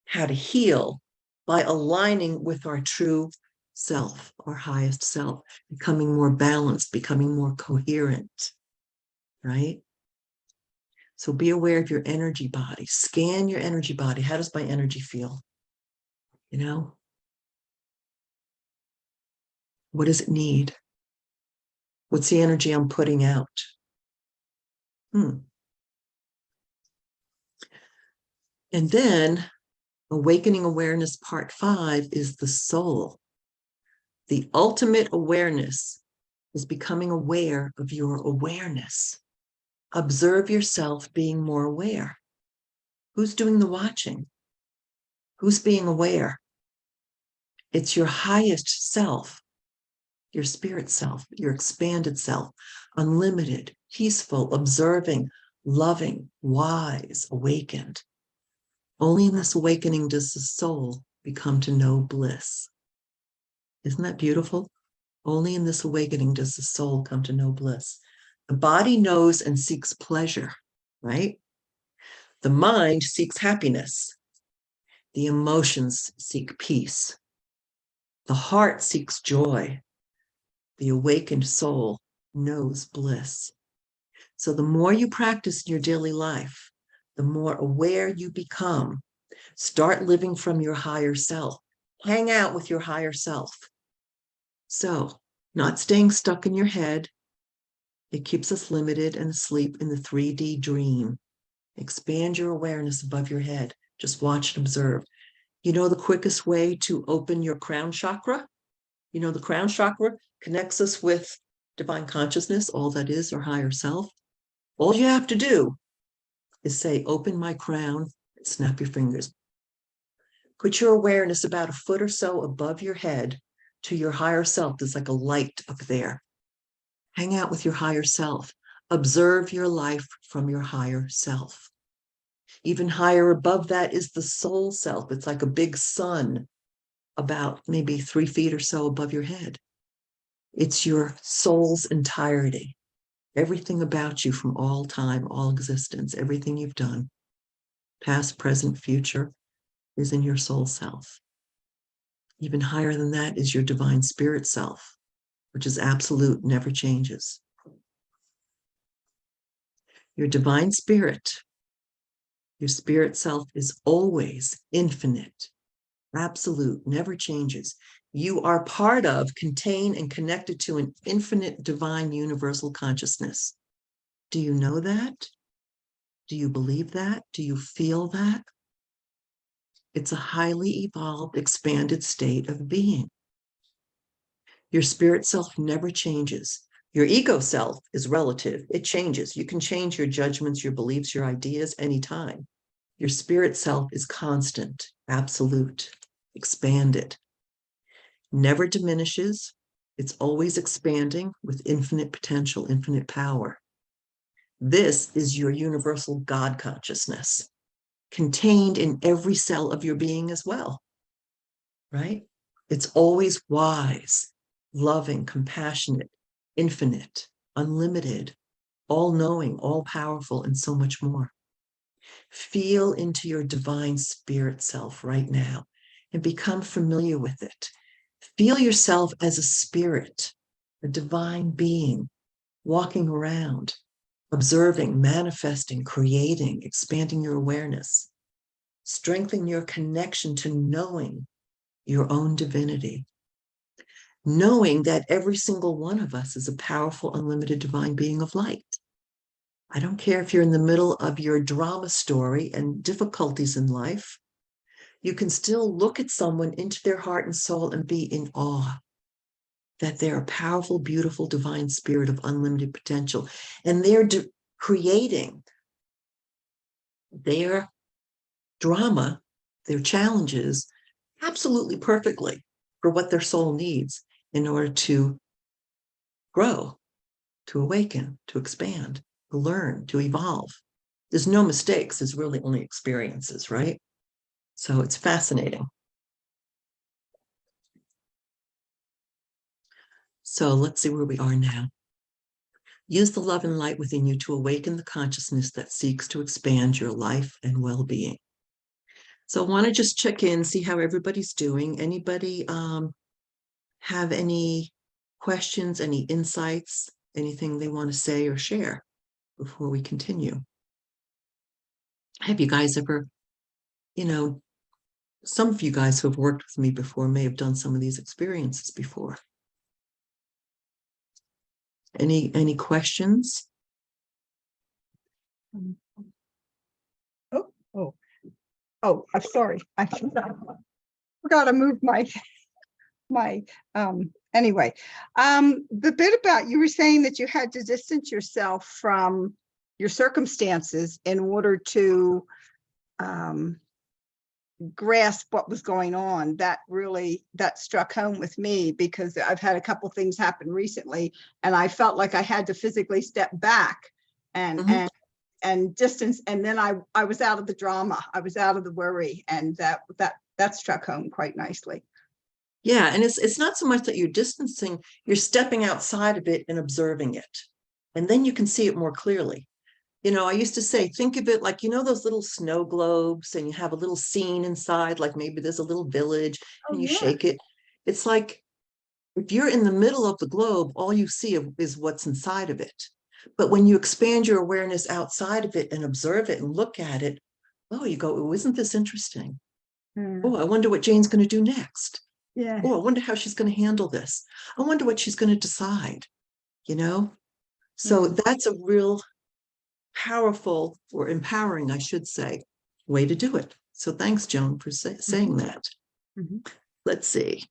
S1: how to heal by aligning with our true self, our highest self, becoming more balanced, becoming more coherent, right? So be aware of your energy body. Scan your energy body. How does my energy feel? You know, what does it need? What's the energy I'm putting out? And then Awakening Awareness Part 5 is the soul. The ultimate awareness is becoming aware of your awareness. Observe yourself being more aware. Who's doing the watching? Who's being aware? It's your highest self, your spirit self, your expanded self, unlimited, peaceful, observing, loving, wise, awakened. Only in this awakening does the soul become to know bliss. Isn't that beautiful? Only in this awakening does the soul come to know bliss. The body knows and seeks pleasure, right? The mind seeks happiness. The emotions seek peace. The heart seeks joy. The awakened soul knows bliss. So the more you practice in your daily life, the more aware you become. Start living from your higher self. Hang out with your higher self. So, not staying stuck in your head. It keeps us limited and asleep in the 3D dream. Expand your awareness above your head. Just watch and observe. You know the quickest way to open your crown chakra? You know, the crown chakra connects us with divine consciousness, all that is, our higher self. All you have to do is say, open my crown, and snap your fingers. Put your awareness about a foot or so above your head to your higher self. There's like a light up there. Hang out with your higher self. Observe your life from your higher self. Even higher above that is the soul self. It's like a big sun about maybe 3 feet or so above your head. It's your soul's entirety. Everything about you from all time, all existence, everything you've done, past, present, future, is in your soul self. Even higher than that is your divine spirit self, which is absolute, never changes. Your divine spirit, your spirit self is always infinite, absolute, never changes. You are part of, contained, and connected to an infinite divine universal consciousness. Do you know that? Do you believe that? Do you feel that? It's a highly evolved, expanded state of being. Your spirit self never changes. Your ego self is relative. It changes. You can change your judgments, your beliefs, your ideas anytime. Your spirit self is constant, absolute, expanded, never diminishes. It's always expanding with infinite potential, infinite power. This is your universal God consciousness, contained in every cell of your being as well, right? It's always wise, loving, compassionate, infinite, unlimited, all-knowing, all-powerful, and so much more. Feel into your divine spirit self right now and become familiar with it. Feel yourself as a spirit, a divine being, walking around, observing, manifesting, creating, expanding your awareness, strengthening your connection to knowing your own divinity, knowing that every single one of us is a powerful, unlimited divine being of light. I don't care if you're in the middle of your drama story and difficulties in life, you can still look at someone into their heart and soul and be in awe that they're a powerful, beautiful, divine spirit of unlimited potential. And they're creating their drama, their challenges, absolutely perfectly for what their soul needs in order to grow, to awaken, to expand, to learn, to evolve. There's no mistakes, there's really only experiences, right? So it's fascinating. So let's see where we are now. Use the love and light within you to awaken the consciousness that seeks to expand your life and well-being. So I want to just check in, see how everybody's doing. Anybody have any questions, any insights, anything they want to say or share before we continue? Have you guys ever, some of you guys who have worked with me before may have done some of these experiences before. Any questions?
S2: I'm sorry. I forgot to move my anyway. The bit about you were saying that you had to distance yourself from your circumstances in order to grasp what was going on. That struck home with me, because I've had a couple things happen recently and I felt like I had to physically step back and distance, and then I was out of the drama, I was out of the worry, and that struck home quite nicely.
S1: Yeah, and it's not so much that you're distancing, you're stepping outside of it and observing it. And then you can see it more clearly. I used to say, think of it like, those little snow globes, and you have a little scene inside, like maybe there's a little village and you shake it. It's like, if you're in the middle of the globe, all you see is what's inside of it. But when you expand your awareness outside of it and observe it and look at it, oh, you go, oh, isn't this interesting? Oh, I wonder what Jane's going to do next.
S2: Yeah.
S1: Oh, I wonder how she's going to handle this. I wonder what she's going to decide, So that's a real powerful, or empowering, I should say, way to do it. So thanks, Joan, for saying that. Let's see.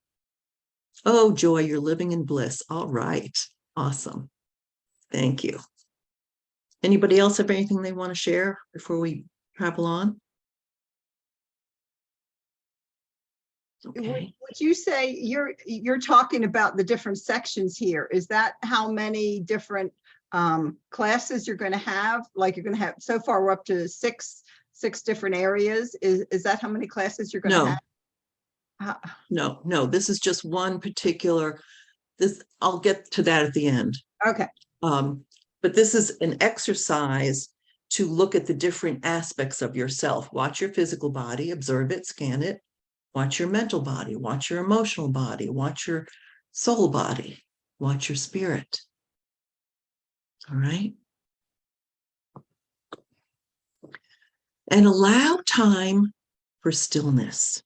S1: Oh, Joy, you're living in bliss. All right. Awesome. Thank you. Anybody else have anything they want to share before we travel on?
S2: Okay. Would you say you're talking about the different sections here? Is that how many different classes you're going to have? Like, you're going to have, so far we're up to six different areas. Is that how many classes you're going to have?
S1: No, this is just one particular, I'll get to that at the end.
S2: Okay.
S1: But this is an exercise to look at the different aspects of yourself. Watch your physical body, observe it, scan it. Watch your mental body, watch your emotional body, watch your soul body, watch your spirit. All right. And allow time for stillness,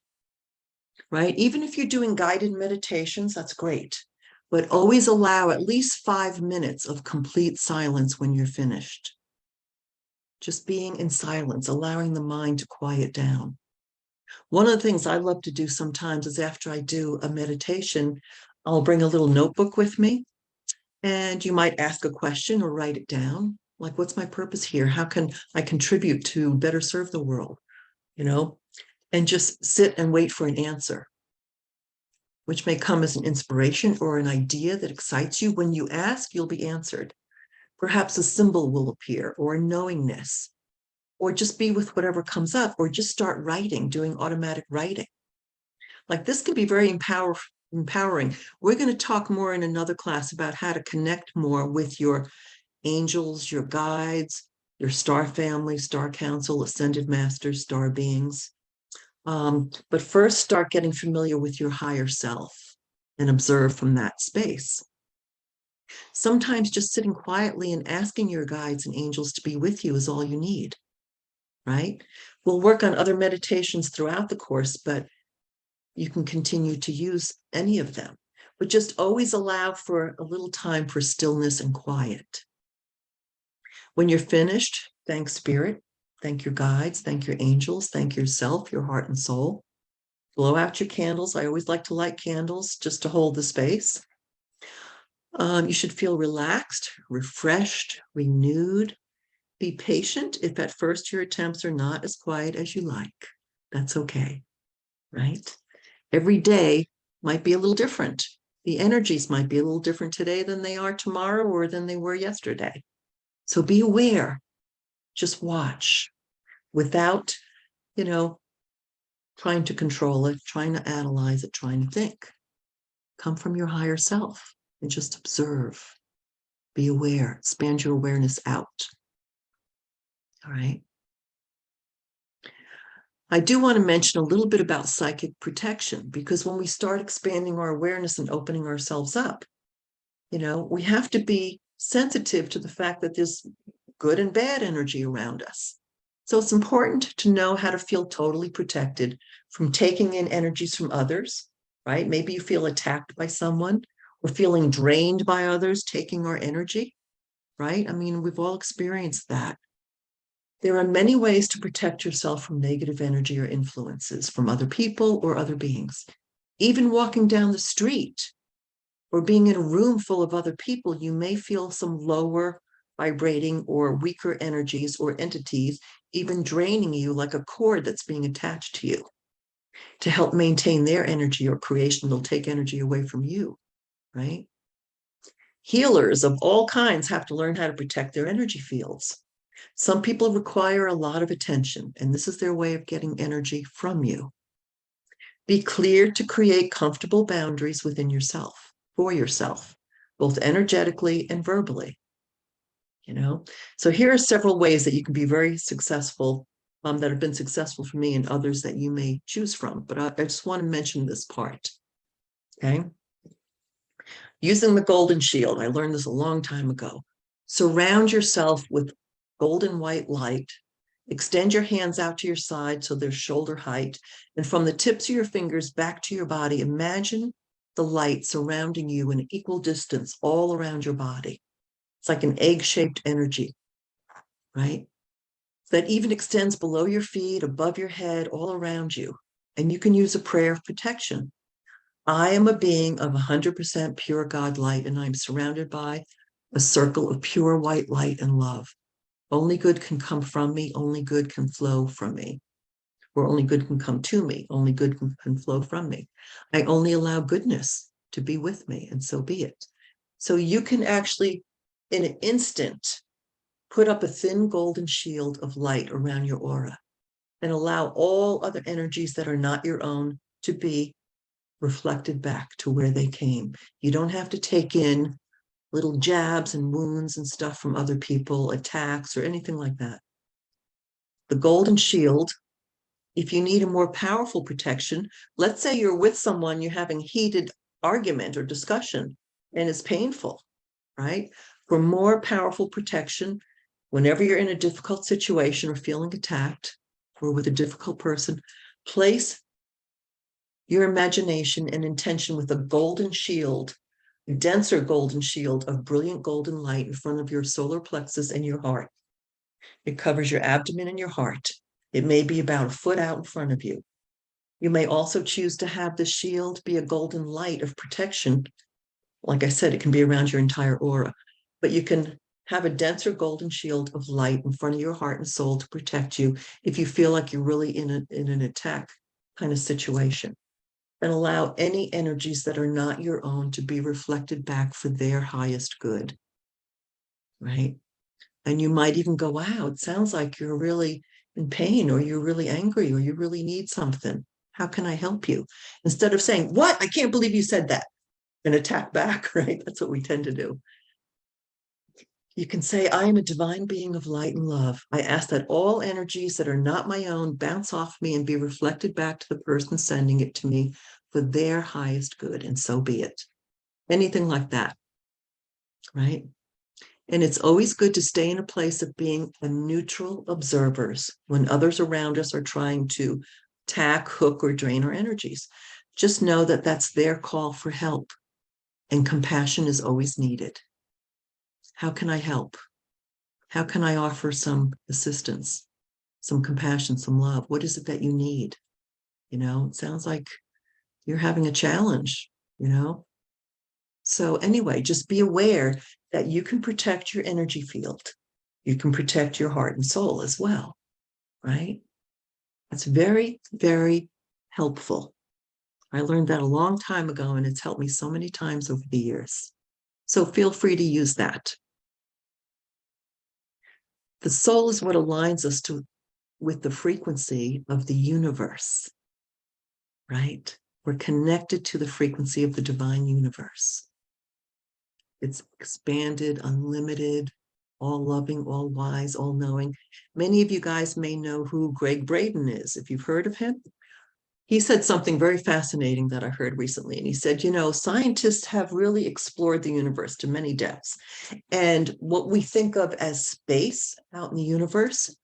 S1: right? Even if you're doing guided meditations, that's great. But always allow at least 5 minutes of complete silence when you're finished. Just being in silence, allowing the mind to quiet down. One of the things I love to do sometimes is, after I do a meditation, I'll bring a little notebook with me, and you might ask a question or write it down. Like, what's my purpose here? How can I contribute to better serve the world? And just sit and wait for an answer, which may come as an inspiration or an idea that excites you. When you ask, you'll be answered. Perhaps a symbol will appear, or a knowingness, or just be with whatever comes up, or just start writing, doing automatic writing. Like, this can be very empowering. We're going to talk more in another class about how to connect more with your angels, your guides, your star family, star council, ascended masters, star beings. But first, start getting familiar with your higher self and observe from that space. Sometimes just sitting quietly and asking your guides and angels to be with you is all you need, right? We'll work on other meditations throughout the course, but you can continue to use any of them. But just always allow for a little time for stillness and quiet. When you're finished, thank Spirit, thank your guides, thank your angels, thank yourself, your heart and soul. Blow out your candles. I always like to light candles just to hold the space. You should feel relaxed, refreshed, renewed. Be patient if at first your attempts are not as quiet as you like. That's okay, right? Every day might be a little different. The energies might be a little different today than they are tomorrow, or than they were yesterday. So be aware, just watch without, trying to control it, trying to analyze it, trying to think. Come from your higher self and just observe. Be aware, expand your awareness out. All right. I do want to mention a little bit about psychic protection, because when we start expanding our awareness and opening ourselves up, we have to be sensitive to the fact that there's good and bad energy around us. So it's important to know how to feel totally protected from taking in energies from others, right? Maybe you feel attacked by someone or feeling drained by others taking our energy, right? I mean, we've all experienced that. There are many ways to protect yourself from negative energy or influences from other people or other beings. Even walking down the street or being in a room full of other people, you may feel some lower vibrating or weaker energies or entities, even draining you like a cord that's being attached to you. To help maintain their energy or creation, they'll take energy away from you, right? Healers of all kinds have to learn how to protect their energy fields. Some people require a lot of attention, and this is their way of getting energy from you. Be clear to create comfortable boundaries within yourself, for yourself, both energetically and verbally. So here are several ways that you can be very successful, that have been successful for me and others that you may choose from. But I just want to mention this part. Okay. Using the golden shield. I learned this a long time ago. Surround yourself with golden white light. Extend your hands out to your side so they're shoulder height. And from the tips of your fingers back to your body, imagine the light surrounding you in equal distance all around your body. It's like an egg-shaped energy, right? That even extends below your feet, above your head, all around you. And you can use a prayer of protection. I am a being of 100% pure God light, and I'm surrounded by a circle of pure white light and love. Only good can come from me. Only good can flow from me. Or only good can come to me. Only good can flow from me. I only allow goodness to be with me, and so be it. So you can actually, in an instant, put up a thin golden shield of light around your aura and allow all other energies that are not your own to be reflected back to where they came. You don't have to take in little jabs and wounds and stuff from other people, attacks or anything like that. The golden shield, if you need a more powerful protection, let's say you're with someone, you're having heated argument or discussion and it's painful, right? For more powerful protection, whenever you're in a difficult situation or feeling attacked or with a difficult person, place your imagination and intention with a golden shield, a denser golden shield of brilliant golden light in front of your solar plexus and your heart. It covers your abdomen and your heart. It may be about a foot out in front of you. You may also choose to have the shield be a golden light of protection. Like I said, it can be around your entire aura, but you can have a denser golden shield of light in front of your heart and soul to protect you if you feel like you're really in an attack kind of situation. And allow any energies that are not your own to be reflected back for their highest good, right? And you might even go, wow, it sounds like you're really in pain, or you're really angry, or you really need something. How can I help you? Instead of saying, what? I can't believe you said that, and attack back, right? That's what we tend to do. You can say, I am a divine being of light and love. I ask that all energies that are not my own bounce off me and be reflected back to the person sending it to me for their highest good, and so be it. Anything like that, right? And it's always good to stay in a place of being a neutral observers when others around us are trying to attack, hook, or drain our energies. Just know that that's their call for help, and compassion is always needed. How can I help? How can I offer some assistance, some compassion, some love? What is it that you need? It sounds like you're having a challenge, So anyway, just be aware that you can protect your energy field. You can protect your heart and soul as well, right? That's very, very helpful. I learned that a long time ago, and it's helped me so many times over the years. So feel free to use that. The soul is what aligns us with the frequency of the universe, right? We're connected to the frequency of the divine universe. It's expanded, unlimited, all loving, all wise, all knowing. Many of you guys may know who Greg Braden is, if you've heard of him. He said something very fascinating that I heard recently. And he said, scientists have really explored the universe to many depths. And what we think of as space out in the universe,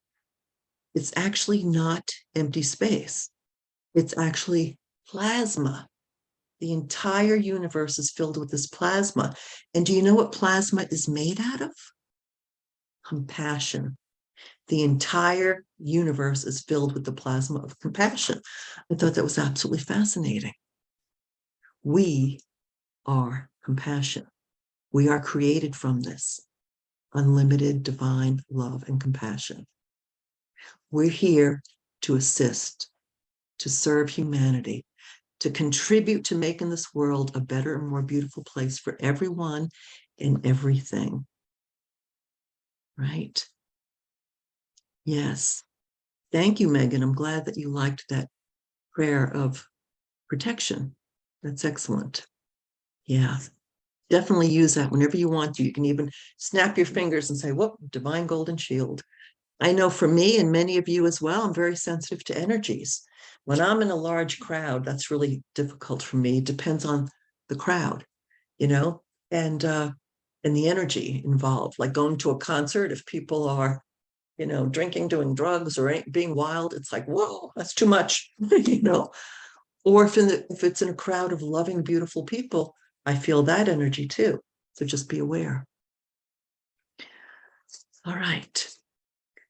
S1: it's actually not empty space. It's actually plasma. The entire universe is filled with this plasma. And do you know what plasma is made out of? Compassion. The entire universe is filled with the plasma of compassion. I thought that was absolutely fascinating. We are compassion. We are created from this unlimited divine love and compassion. We're here to assist, to serve humanity, to contribute to making this world a better and more beautiful place for everyone and everything. Right? Yes. Thank you, Megan. I'm glad that you liked that prayer of protection. That's excellent. Yeah, definitely use that whenever you want to. You can even snap your fingers and say, whoop, divine golden shield. I know for me and many of you as well, I'm very sensitive to energies. When I'm in a large crowd, that's really difficult for me. It depends on the crowd, and the energy involved. Like going to a concert, if people are, drinking, doing drugs, or being wild, it's like, whoa, that's too much, Or if it's in a crowd of loving, beautiful people, I feel that energy too. So just be aware. All right.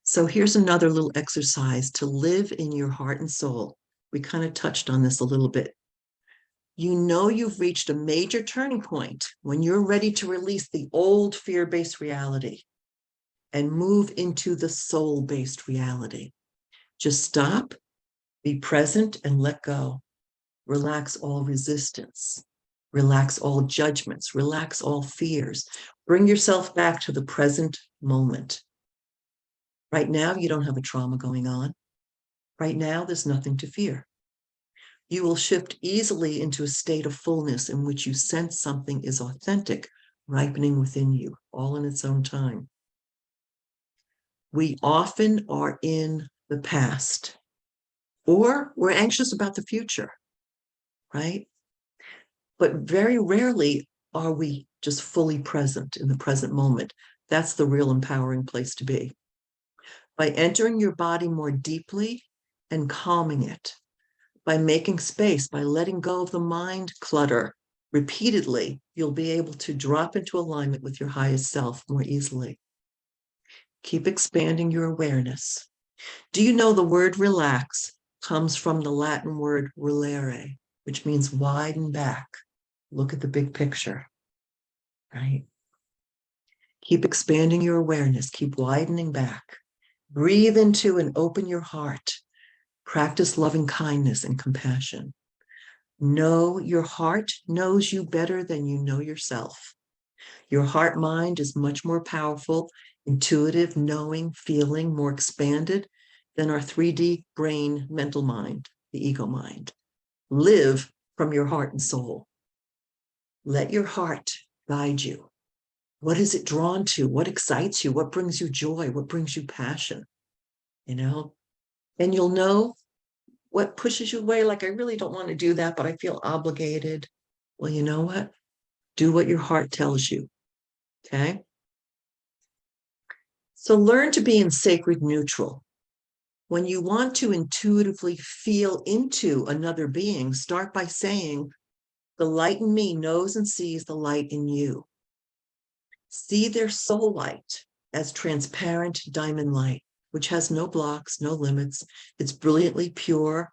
S1: So here's another little exercise to live in your heart and soul. We kind of touched on this a little bit. You've reached a major turning point when you're ready to release the old fear-based reality and move into the soul-based reality. Just stop, be present, and let go. Relax all resistance. Relax all judgments. Relax all fears. Bring yourself back to the present moment. Right now, you don't have a trauma going on. Right now, there's nothing to fear. You will shift easily into a state of fullness in which you sense something is authentic, ripening within you, all in its own time. We often are in the past, or we're anxious about the future, right? But very rarely are we just fully present in the present moment. That's the real empowering place to be. By entering your body more deeply and calming it, by making space, by letting go of the mind clutter repeatedly, you'll be able to drop into alignment with your highest self more easily. Keep expanding your awareness. Do you know the word relax comes from the Latin word relere, which means widen back? Look at the big picture, right? Keep expanding your awareness. Keep widening back. Breathe into and open your heart. Practice loving kindness and compassion. Know your heart knows you better than you know yourself. Your heart mind is much more powerful, intuitive, knowing, feeling, more expanded than our 3D brain mental mind, the ego mind. Live from your heart and soul. Let your heart guide you. What is it drawn to? What excites you? What brings you joy? What brings you passion? And you'll know what pushes you away. Like, I really don't want to do that, but I feel obligated. Well, you know what? Do what your heart tells you. Okay. So learn to be in sacred neutral. When you want to intuitively feel into another being, start by saying, the light in me knows and sees the light in you. See their soul light as transparent diamond light, which has no blocks, no limits. It's brilliantly pure,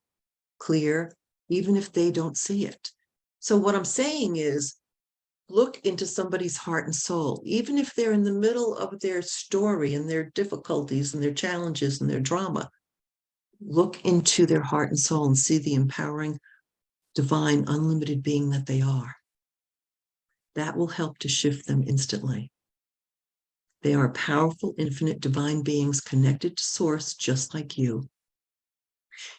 S1: clear, even if they don't see it. So what I'm saying is, look into somebody's heart and soul, even if they're in the middle of their story and their difficulties and their challenges and their drama. Look into their heart and soul and see the empowering, divine, unlimited being that they are. That will help to shift them instantly. They are powerful, infinite, divine beings connected to source, just like you.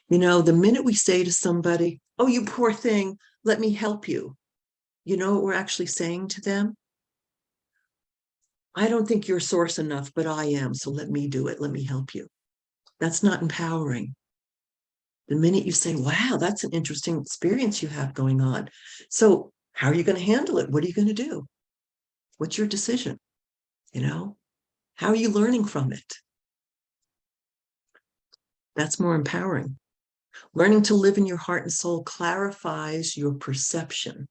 S1: The minute we say to somebody, oh, you poor thing, let me help you. You know what we're actually saying to them? I don't think you're source enough, but I am. So let me do it. Let me help you. That's not empowering. The minute you say, wow, that's an interesting experience you have going on. So how are you going to handle it? What are you going to do? What's your decision? You know, how are you learning from it? That's more empowering. Learning to live in your heart and soul clarifies your perception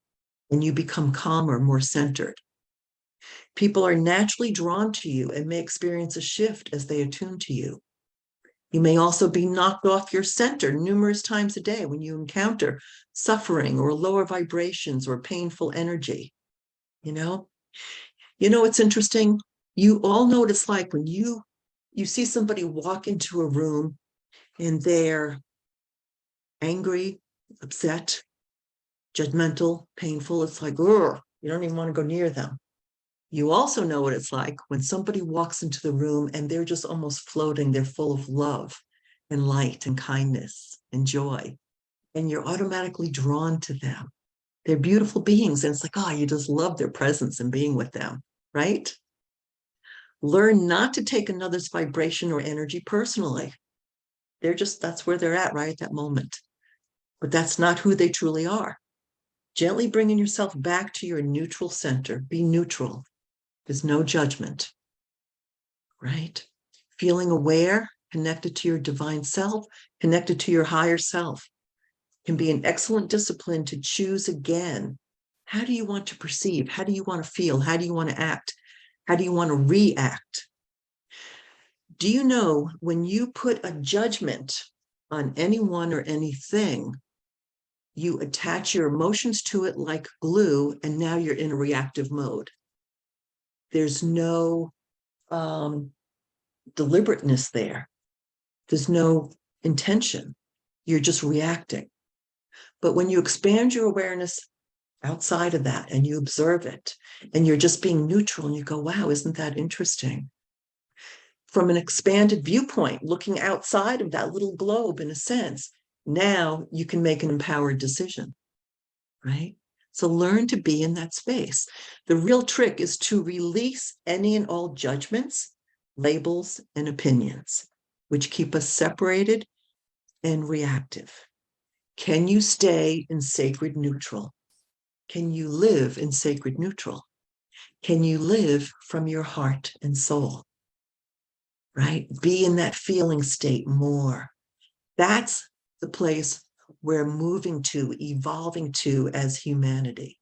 S1: and you become calmer, more centered. People are naturally drawn to you and may experience a shift as they attune to you. You may also be knocked off your center numerous times a day when you encounter suffering or lower vibrations or painful energy. You know, it's interesting. You all know what it's like when you see somebody walk into a room and they're angry, upset, judgmental, painful. It's like, ugh, you don't even want to go near them. You also know what it's like when somebody walks into the room and they're just almost floating. They're full of love and light and kindness and joy. And you're automatically drawn to them. They're beautiful beings. And it's like, oh, you just love their presence and being with them, right? Learn not to take another's vibration or energy personally. That's where they're at right at that moment. But that's not who they truly are. Gently bringing yourself back to your neutral center. Be neutral. There's no judgment, right? Feeling aware, connected to your divine self, connected to your higher self can be an excellent discipline to choose again. How do you want to perceive? How do you want to feel? How do you want to act? How do you want to react? Do you know when you put a judgment on anyone or anything, you attach your emotions to it like glue, and now you're in a reactive mode. There's no deliberateness there. There's no intention. You're just reacting. But when you expand your awareness outside of that and you observe it and you're just being neutral and you go, wow, isn't that interesting? From an expanded viewpoint, looking outside of that little globe, in a sense, now you can make an empowered decision, right? So learn to be in that space. The real trick is to release any and all judgments, labels, and opinions, which keep us separated and reactive. Can you stay in sacred neutral? Can you live in sacred neutral? Can you live from your heart and soul? Right? Be in that feeling state more. That's the place we're moving to, evolving to as humanity.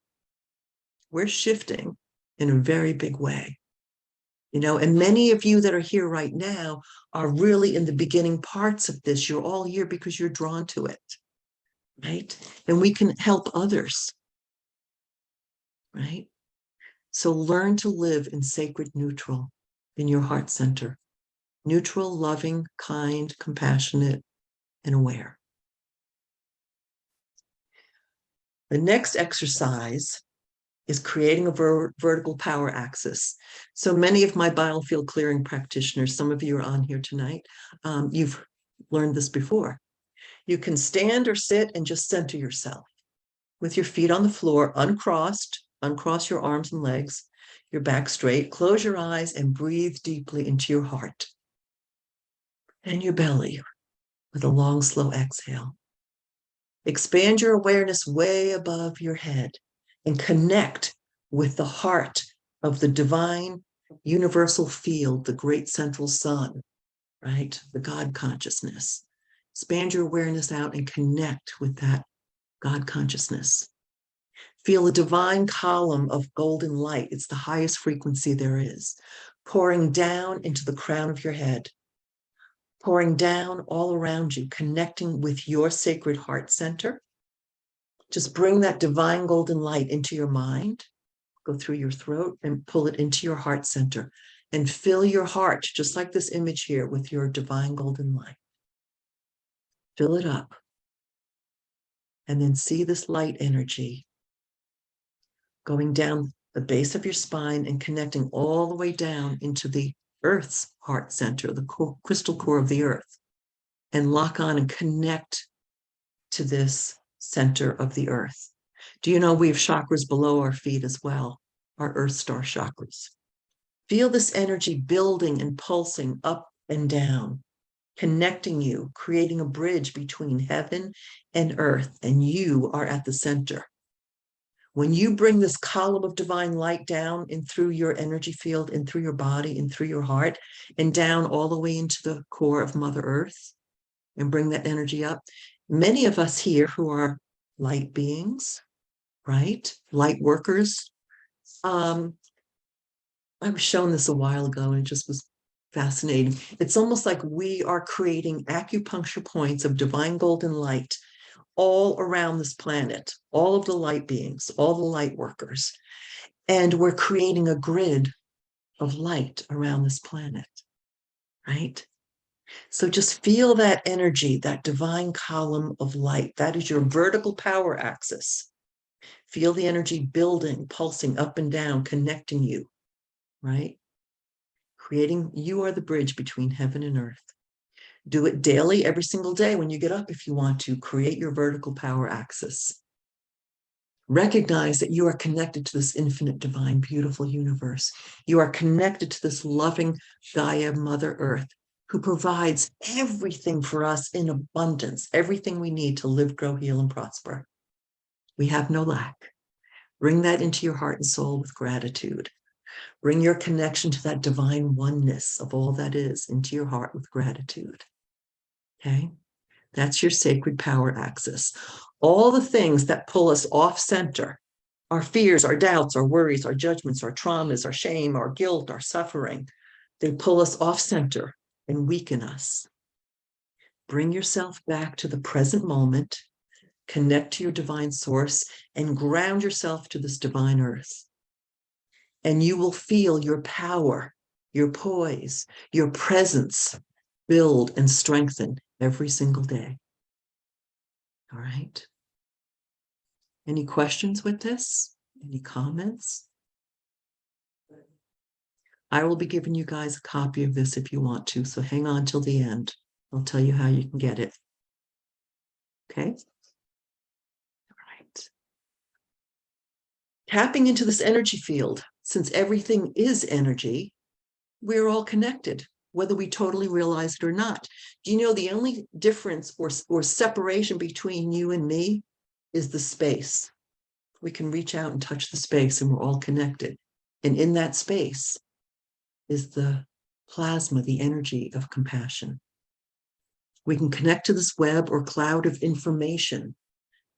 S1: We're shifting in a very big way. And many of you that are here right now are really in the beginning parts of this. You're all here because you're drawn to it, right? And we can help others, right? So learn to live in sacred neutral in your heart center. Neutral, loving, kind, compassionate, and aware. The next exercise is creating a vertical power axis. So many of my biofield clearing practitioners, some of you are on here tonight, you've learned this before. You can stand or sit and just center yourself with your feet on the floor, uncrossed, uncross your arms and legs, your back straight, close your eyes and breathe deeply into your heart and your belly with a long, slow exhale. Expand your awareness way above your head and connect with the heart of the divine universal field, the great central sun, right? The God consciousness. Expand your awareness out and connect with that God consciousness. Feel a divine column of golden light. It's the highest frequency there is, pouring down into the crown of your head, pouring down all around you, connecting with your sacred heart center. Just bring that divine golden light into your mind, go through your throat and pull it into your heart center and fill your heart, just like this image here, with your divine golden light. Fill it up. And then see this light energy going down the base of your spine and connecting all the way down into the Earth's heart center, the crystal core of the Earth, and lock on and connect to this center of the Earth. Do you know we have chakras below our feet as well, our Earth star chakras? Feel this energy building and pulsing up and down, connecting you, creating a bridge between heaven and earth, and you are at the center. When you bring this column of divine light down and through your energy field and through your body and through your heart and down all the way into the core of Mother Earth and bring that energy up, many of us here who are light beings, right? Light workers. I was shown this a while ago and it just was fascinating. It's almost like we are creating acupuncture points of divine golden light all around this planet, all of the light beings, all the light workers. And we're creating a grid of light around this planet, right? So just feel that energy, that divine column of light. That is your vertical power axis. Feel the energy building, pulsing up and down, connecting you, right? You are the bridge between heaven and earth. Do it daily, every single day when you get up if you want to. Create your vertical power axis. Recognize that you are connected to this infinite, divine, beautiful universe. You are connected to this loving Gaia, Mother Earth, who provides everything for us in abundance, everything we need to live, grow, heal, and prosper. We have no lack. Bring that into your heart and soul with gratitude. Bring your connection to that divine oneness of all that is into your heart with gratitude. Okay? That's your sacred power axis. All the things that pull us off center, our fears, our doubts, our worries, our judgments, our traumas, our shame, our guilt, our suffering, they pull us off center and weaken us. Bring yourself back to the present moment, connect to your divine source, and ground yourself to this divine earth. And you will feel your power, your poise, your presence build and strengthen every single day. All right. Any questions with this? Any comments? I will be giving you guys a copy of this if you want to, so hang on till the end. I'll tell you how you can get it. Okay? All right. Tapping into this energy field, since everything is energy, we're all connected, whether we totally realize it or not. Do you know the only difference or separation between you and me is the space? We can reach out and touch the space and we're all connected. And in that space is the plasma, the energy of compassion. We can connect to this web or cloud of information,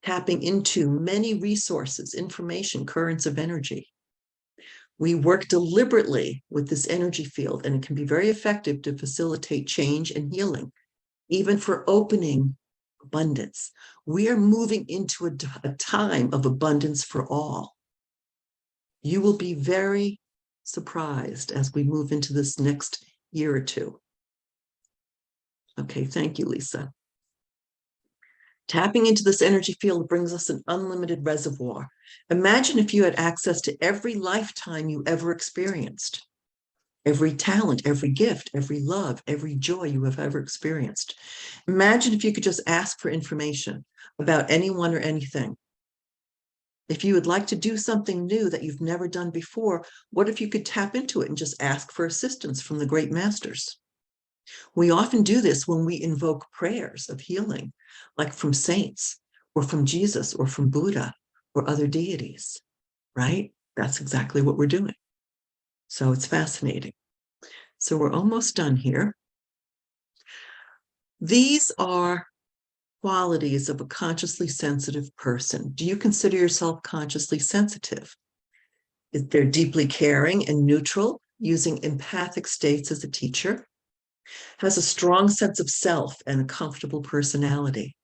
S1: tapping into many resources, information, currents of energy. We work deliberately with this energy field, and it can be very effective to facilitate change and healing, even for opening abundance. We are moving into a time of abundance for all. You will be very surprised as we move into this next year or two. Okay, thank you, Lisa. Tapping into this energy field brings us an unlimited reservoir. Imagine if you had access to every lifetime you ever experienced, every talent, every gift, every love, every joy you have ever experienced. Imagine if you could just ask for information about anyone or anything. If you would like to do something new that you've never done before, what if you could tap into it and just ask for assistance from the great masters? We often do this when we invoke prayers of healing, like from saints or from Jesus or from Buddha or other deities, right? That's exactly what we're doing. So it's fascinating. So we're almost done here. These are qualities of a consciously sensitive person. Do you consider yourself consciously sensitive? They're deeply caring and neutral, using empathic states as a teacher, has a strong sense of self and a comfortable personality,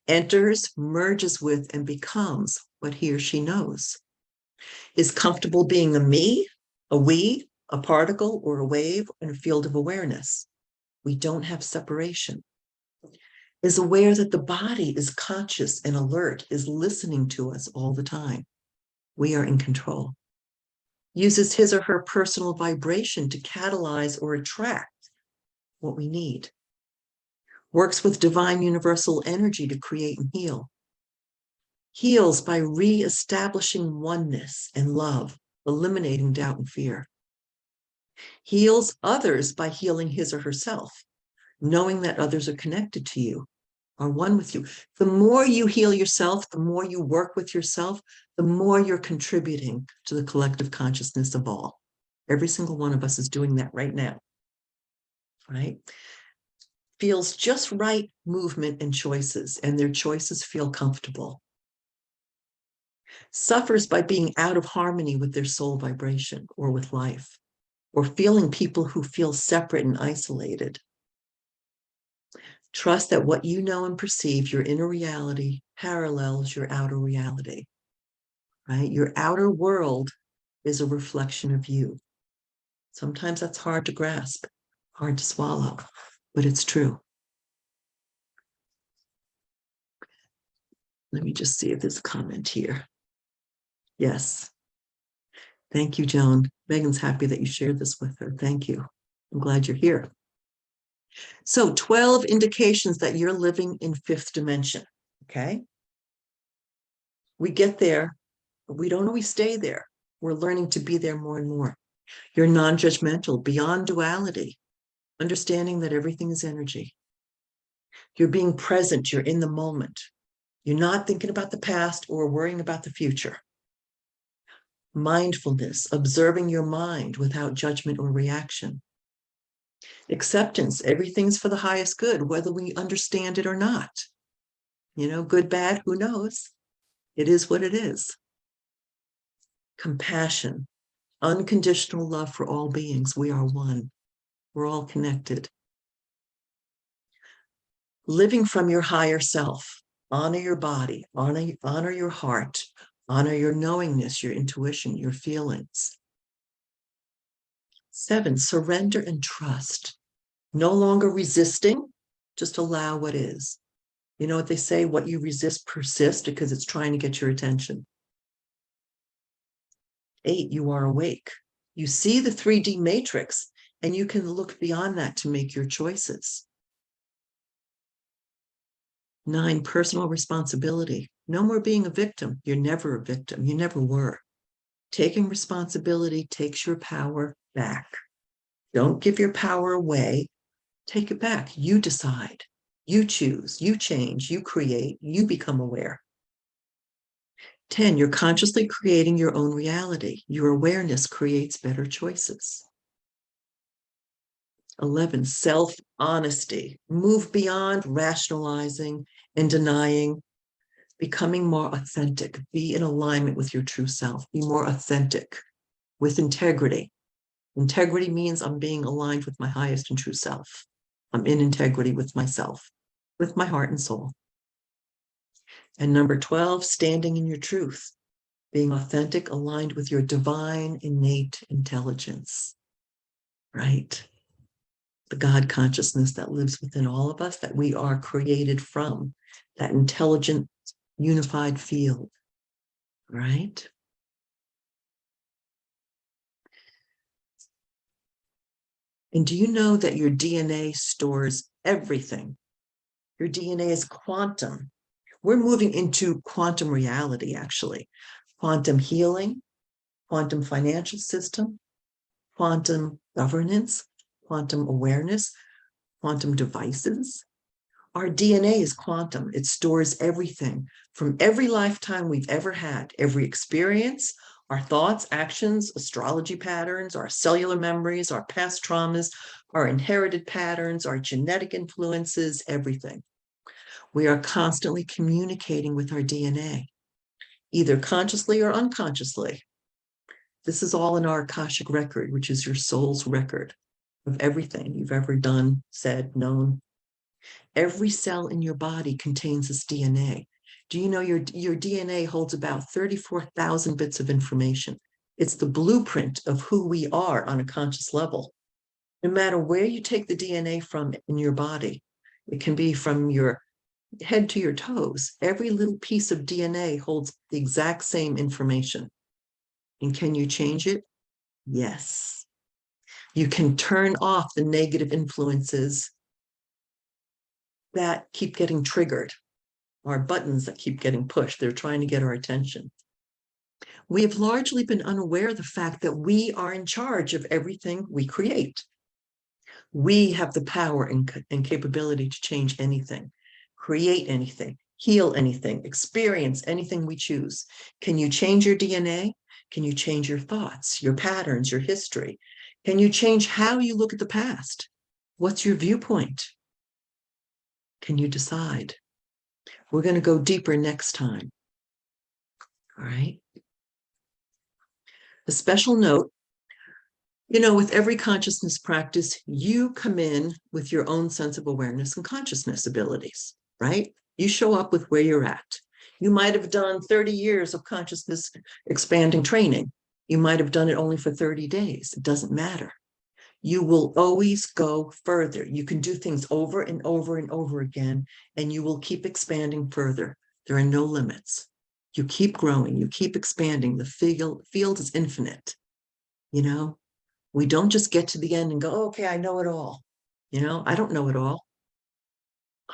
S1: enters, merges with, and becomes what he or she knows, is comfortable being a me, a we, a particle, or a wave in a field of awareness. We don't have separation. Is aware that the body is conscious and alert, is listening to us all the time. We are in control. Uses his or her personal vibration to catalyze or attract what we need. Works with divine universal energy to create and heal. Heals by re-establishing oneness and love, eliminating doubt and fear. heals others by healing his or herself, knowing that others are connected to you, are one with you. The more you heal yourself, the more you work with yourself, the more you're contributing to the collective consciousness of all. Every single one of us is doing that right now, right? Feels just right movement and choices, and their choices feel comfortable. Suffers by being out of harmony with their soul vibration or with life, or feeling people who feel separate and isolated. Trust that what you know and perceive, your inner reality, parallels your outer reality, right? Your outer world is a reflection of you. Sometimes that's hard to grasp, hard to swallow, but it's true. Let me just see if there's a comment here. Yes. Thank you, Joan. Megan's happy that you shared this with her. Thank you. I'm glad you're here. So 12 indications that you're living in fifth dimension, okay? We get there, but we don't always stay there. We're learning to be there more and more. You're non-judgmental, beyond duality, understanding that everything is energy. You're being present, you're in the moment. You're not thinking about the past or worrying about the future. Mindfulness, observing your mind without judgment or reaction. Acceptance, everything's for the highest good, whether we understand it or not. You know, good, bad, who knows? It is what it is. Compassion, unconditional love for all beings. We are one. We're all connected. Living from your higher self. Honor your body, honor your heart, honor your knowingness, your intuition, your feelings. 7, surrender and trust. No longer resisting, just allow what is. You know what they say, what you resist persists, because it's trying to get your attention. 8, you are awake. You see the 3D matrix, and you can look beyond that to make your choices. 9, personal responsibility. No more being a victim. You're never a victim. You never were. Taking responsibility takes your power back. Don't give your power away. Take it back. You decide. You choose. You change. You create. You become aware. 10, you're consciously creating your own reality. Your awareness creates better choices. 11, self-honesty. Move beyond rationalizing and denying, becoming more authentic. Be in alignment with your true self. Be more authentic with integrity. Integrity means I'm being aligned with my highest and true self. I'm in integrity with myself, with my heart and soul. And number 12, standing in your truth. Being authentic, aligned with your divine innate intelligence, right? The God consciousness that lives within all of us, that we are created from, that intelligent, unified field, right? And do you know that your DNA stores everything? Your DNA is quantum. We're moving into quantum reality, actually. Quantum healing, quantum financial system, quantum governance, quantum awareness, quantum devices. Our DNA is quantum. It stores everything from every lifetime we've ever had, every experience, our thoughts, actions, astrology patterns, our cellular memories, our past traumas, our inherited patterns, our genetic influences, everything. We are constantly communicating with our DNA, either consciously or unconsciously. This is all in our Akashic record, which is your soul's record of everything you've ever done, said, known. Every cell in your body contains this DNA. Do you know your DNA holds about 34,000 bits of information? It's the blueprint of who we are on a conscious level. No matter where you take the DNA from in your body, it can be from your head to your toes. Every little piece of DNA holds the exact same information. And can you change it? Yes. You can turn off the negative influences that keep getting triggered, our buttons that keep getting pushed. They're trying to get our attention. We have largely been unaware of the fact that we are in charge of everything we create. We have the power and capability to change anything, create anything, heal anything, experience anything we choose. Can you change your DNA? Can you change your thoughts, your patterns, your history? Can you change how you look at the past? What's your viewpoint? Can you decide? We're going to go deeper next time. All right. A special note, with every consciousness practice, you come in with your own sense of awareness and consciousness abilities, right? You show up with where you're at. You might have done 30 years of consciousness expanding training. You might have done it only for 30 days. It doesn't matter. You will always go further. You can do things over and over and over again, and you will keep expanding further. There are no limits. You keep growing, you keep expanding. The field is infinite. We don't just get to the end and go, oh, okay, I know it all. I don't know it all.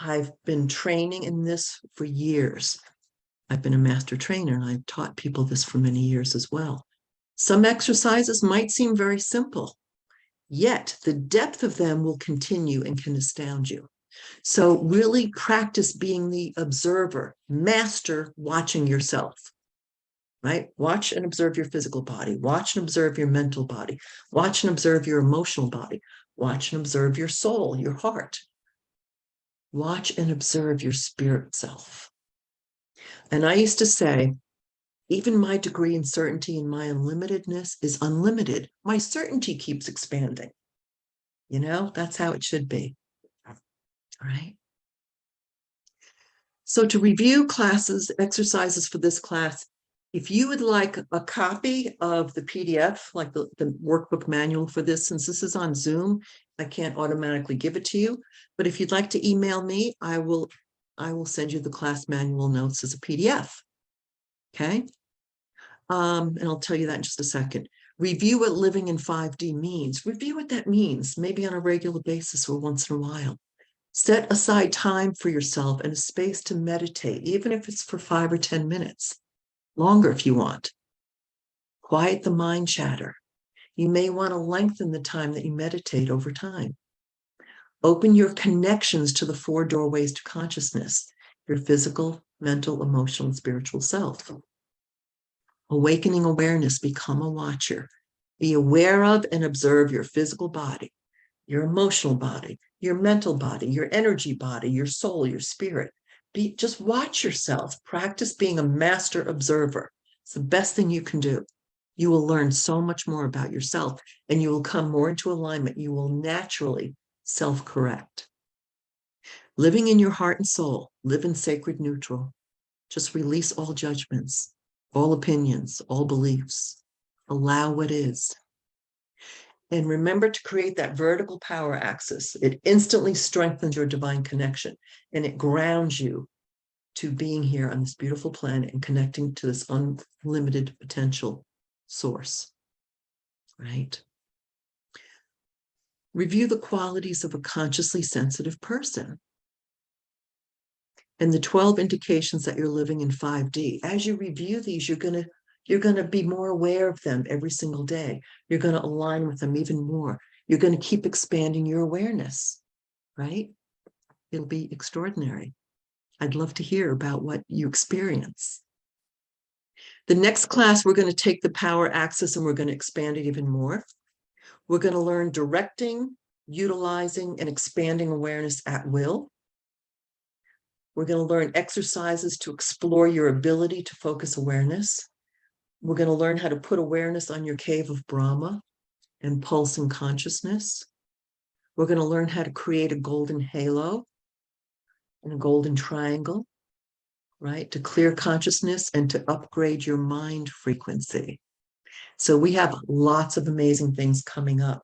S1: I've been training in this for years. I've been a master trainer, and I've taught people this for many years as well. Some exercises might seem very simple, yet the depth of them will continue and can astound you. So really practice being the observer, master watching yourself. Right? Watch and observe your physical body. Watch and observe your mental body. Watch and observe your emotional body. Watch and observe your soul, your heart. Watch and observe your spirit self. And I used to say, even my degree in certainty and my unlimitedness is unlimited. My certainty keeps expanding. That's how it should be. All right. So to review exercises for this class, if you would like a copy of the PDF, like the workbook manual for this, since this is on Zoom, I can't automatically give it to you. But if you'd like to email me, I will send you the class manual notes as a PDF. Okay. And I'll tell you that in just a second. Review what living in 5D means. Review what that means, maybe on a regular basis or once in a while. Set aside time for yourself and a space to meditate, even if it's for 5 or 10 minutes. Longer if you want. Quiet the mind chatter. You may want to lengthen the time that you meditate over time. Open your connections to the 4 doorways to consciousness, your physical, mental, emotional, and spiritual self. Awakening awareness, become a watcher. Be aware of and observe your physical body, your emotional body, your mental body, your energy body, your soul, your spirit. Just watch yourself. Practice being a master observer. It's the best thing you can do. You will learn so much more about yourself, and you will come more into alignment. You will naturally self-correct. Living in your heart and soul, live in sacred neutral. Just release all judgments, all opinions, all beliefs. Allow what is. And remember to create that vertical power axis. It instantly strengthens your divine connection, and it grounds you to being here on this beautiful planet and connecting to this unlimited potential source, right? Review the qualities of a consciously sensitive person and the 12 indications that you're living in 5D. As you review these, you're going to be more aware of them every single day. You're going to align with them even more. You're going to keep expanding your awareness, right? It'll be extraordinary. I'd love to hear about what you experience. The next class, we're going to take the power axis and we're going to expand it even more. We're going to learn directing, utilizing, and expanding awareness at will. We're going to learn exercises to explore your ability to focus awareness. We're going to learn how to put awareness on your cave of Brahma and pulsing consciousness. We're going to learn how to create a golden halo and a golden triangle, right? To clear consciousness and to upgrade your mind frequency. So we have lots of amazing things coming up.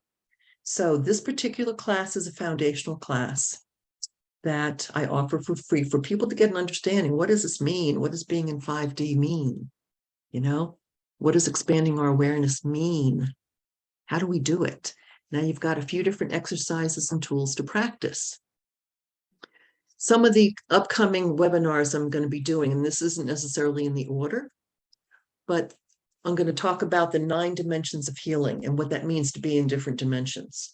S1: So this particular class is a foundational class that I offer for free for people to get an understanding. What does this mean? What does being in 5D mean? What does expanding our awareness mean? How do we do it? Now you've got a few different exercises and tools to practice. Some of the upcoming webinars I'm going to be doing, and this isn't necessarily in the order, but I'm going to talk about the 9 dimensions of healing and what that means to be in different dimensions.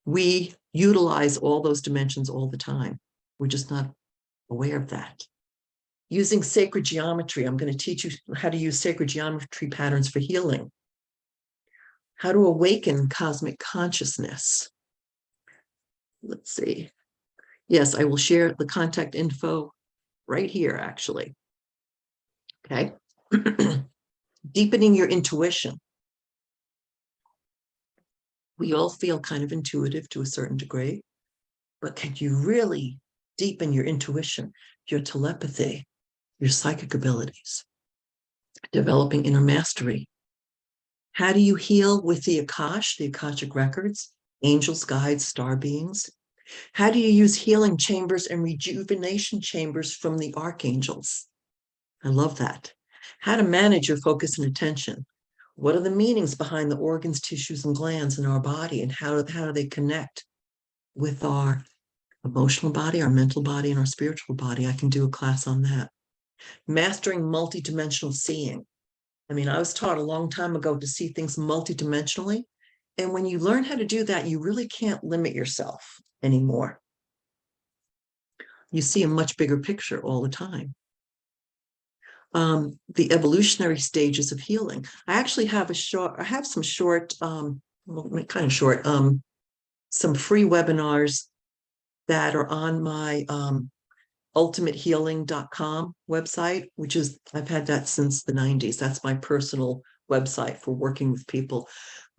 S1: We utilize all those dimensions all the time. We're just not aware of that. Using sacred geometry, I'm going to teach you how to use sacred geometry patterns for healing. How to awaken cosmic consciousness. Let's see. Yes, I will share the contact info right here, actually. Okay. Deepening your intuition. We all feel kind of intuitive to a certain degree, but can you really deepen your intuition, your telepathy, your psychic abilities? Developing inner mastery. How do you heal with the Akashic records, angels, guides, star beings? How do you use healing chambers and rejuvenation chambers from the archangels? I love that. How to manage your focus and attention. What are the meanings behind the organs, tissues, and glands in our body, and how do they connect with our emotional body, our mental body, and our spiritual body? I can do a class on that. Mastering multidimensional seeing. I mean, I was taught a long time ago to see things multidimensionally. And when you learn how to do that, you really can't limit yourself anymore. You see a much bigger picture all the time. The evolutionary stages of healing. I actually have some short, some free webinars that are on my ultimatehealing.com website, which is, I've had that since the 90s. That's my personal website for working with people.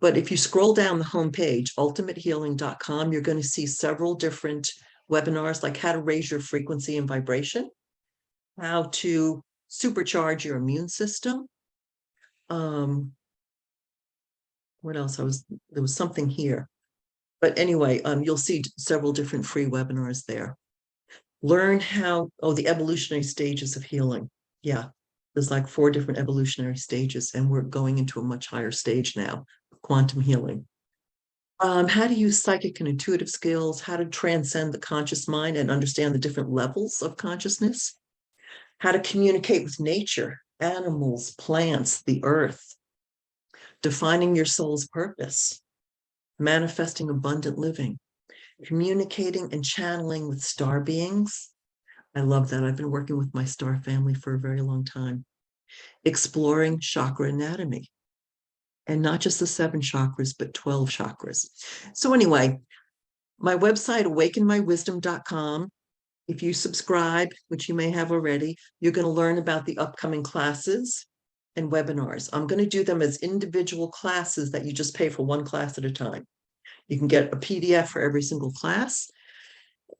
S1: But if you scroll down the homepage, ultimatehealing.com, you're going to see several different webinars, like how to raise your frequency and vibration, how to supercharge your immune system. What else? There was something here. But anyway, you'll see several different free webinars there. Learn how, the evolutionary stages of healing. Yeah, there's like 4 different evolutionary stages, and we're going into a much higher stage now, quantum healing. How to use psychic and intuitive skills, how to transcend the conscious mind and understand the different levels of consciousness, how to communicate with nature, animals, plants, the earth, defining your soul's purpose, manifesting abundant living, communicating and channeling with star beings. I love that. I've been working with my star family for a very long time. Exploring chakra anatomy, and not just the 7 chakras, but 12 chakras. So anyway, my website, awakenmywisdom.com. If you subscribe, which you may have already, you're going to learn about the upcoming classes and webinars. I'm going to do them as individual classes that you just pay for one class at a time. You can get a PDF for every single class.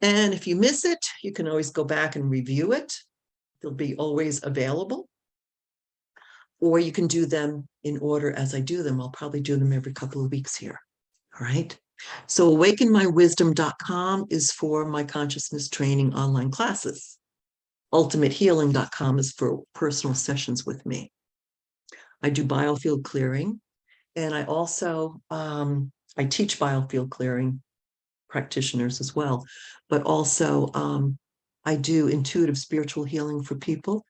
S1: And if you miss it, you can always go back and review it. They'll be always available. Or you can do them in order as I do them. I'll probably do them every couple of weeks here. All right. So awakenmywisdom.com is for my consciousness training online classes. Ultimatehealing.com is for personal sessions with me. I do biofield clearing, and I also I teach biofield clearing practitioners as well, but also I do intuitive spiritual healing for people.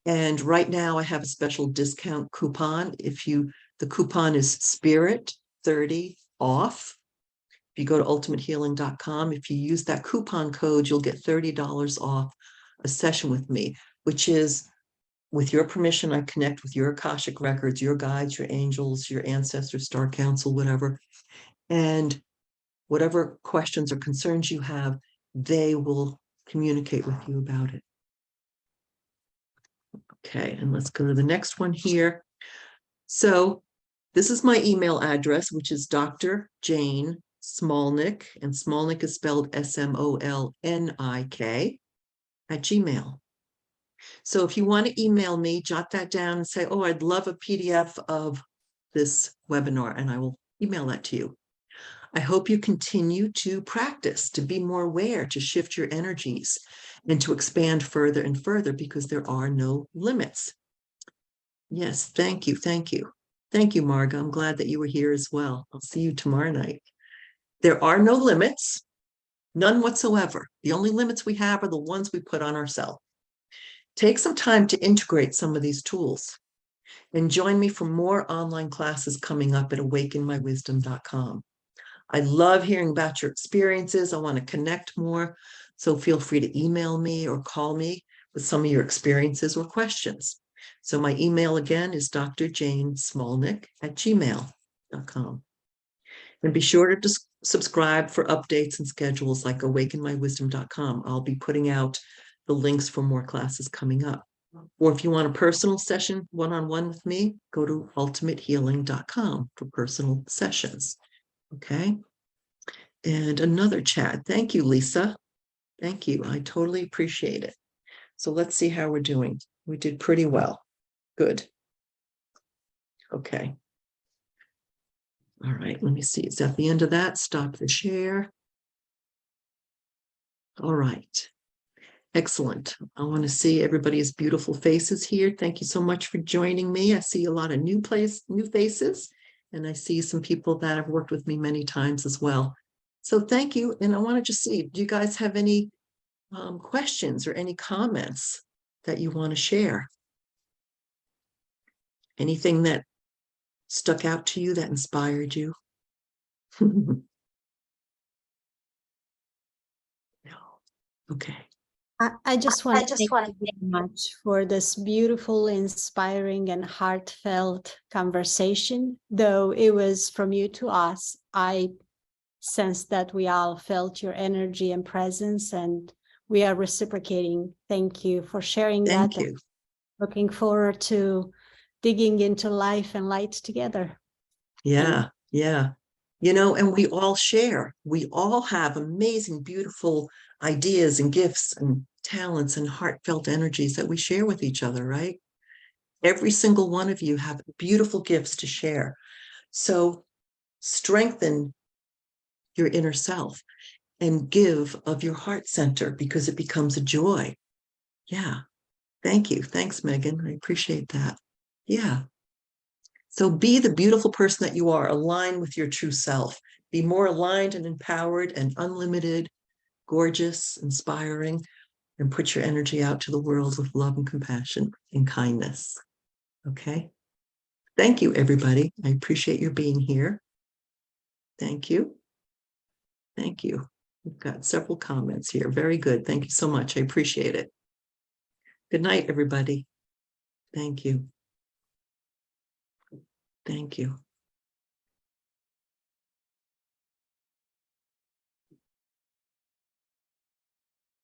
S1: And right now I have a special discount coupon. The coupon is Spirit 30 off. If you go to ultimatehealing.com, if you use that coupon code, you'll get $30 off a session with me, which is, with your permission, I connect with your Akashic records, your guides, your angels, your ancestors, star council, whatever. And whatever questions or concerns you have, they will communicate with you about it. Okay, and let's go to the next one here. So this is my email address, which is Dr. Jane Smolnik, and Smolnik is spelled SMOLNIK @gmail.com. So if you want to email me, jot that down and say, oh, I'd love a PDF of this webinar, and I will email that to you. I hope you continue to practice, to be more aware, to shift your energies, and to expand further and further, because there are no limits. Yes, thank you, thank you. Thank you, Marga. I'm glad that you were here as well. I'll see you tomorrow night. There are no limits, none whatsoever. The only limits we have are the ones we put on ourselves. Take some time to integrate some of these tools. And join me for more online classes coming up at awakenmywisdom.com. I love hearing about your experiences. I want to connect more. So feel free to email me or call me with some of your experiences or questions. So my email again is drjanesmolnick@gmail.com. And be sure to subscribe for updates and schedules like awakenmywisdom.com. I'll be putting out the links for more classes coming up. Or if you want a personal session one-on-one with me, go to ultimatehealing.com for personal sessions. Okay. And another chat. Thank you, Lisa. Thank you. I totally appreciate it. So let's see how we're doing. We did pretty well. Good. Okay. All right. Let me see. It's at the end of that. Stop the share. All right. Excellent. I want to see everybody's beautiful faces here. Thank you so much for joining me. I see a lot of new faces, and I see some people that have worked with me many times as well. So thank you. And I want to just see, do you guys have any questions or any comments that you want to share? Anything that stuck out to you that inspired you? No. Okay.
S3: I just want to
S4: just
S3: thank
S4: want
S3: you very much for this beautiful, inspiring, and heartfelt conversation. Though it was from you to us, I sensed that we all felt your energy and presence, and we are reciprocating. Thank you for sharing
S1: Thank
S3: that.
S1: you.
S3: And looking forward to digging into life and light together.
S1: Yeah, yeah. You know, and we all share. We all have amazing, beautiful ideas and gifts and talents and heartfelt energies that we share with each other, right? Every single one of you have beautiful gifts to share. So strengthen your inner self and give of your heart center because it becomes a joy. Yeah. Thank you. Thanks, Megan. I appreciate that. Yeah. So be the beautiful person that you are, align with your true self. Be more aligned and empowered and unlimited, gorgeous, inspiring, and put your energy out to the world with love and compassion and kindness. Okay? Thank you, everybody. I appreciate your being here. Thank you. Thank you. We've got several comments here. Very good. Thank you so much. I appreciate it. Good night, everybody. Thank you. Thank you.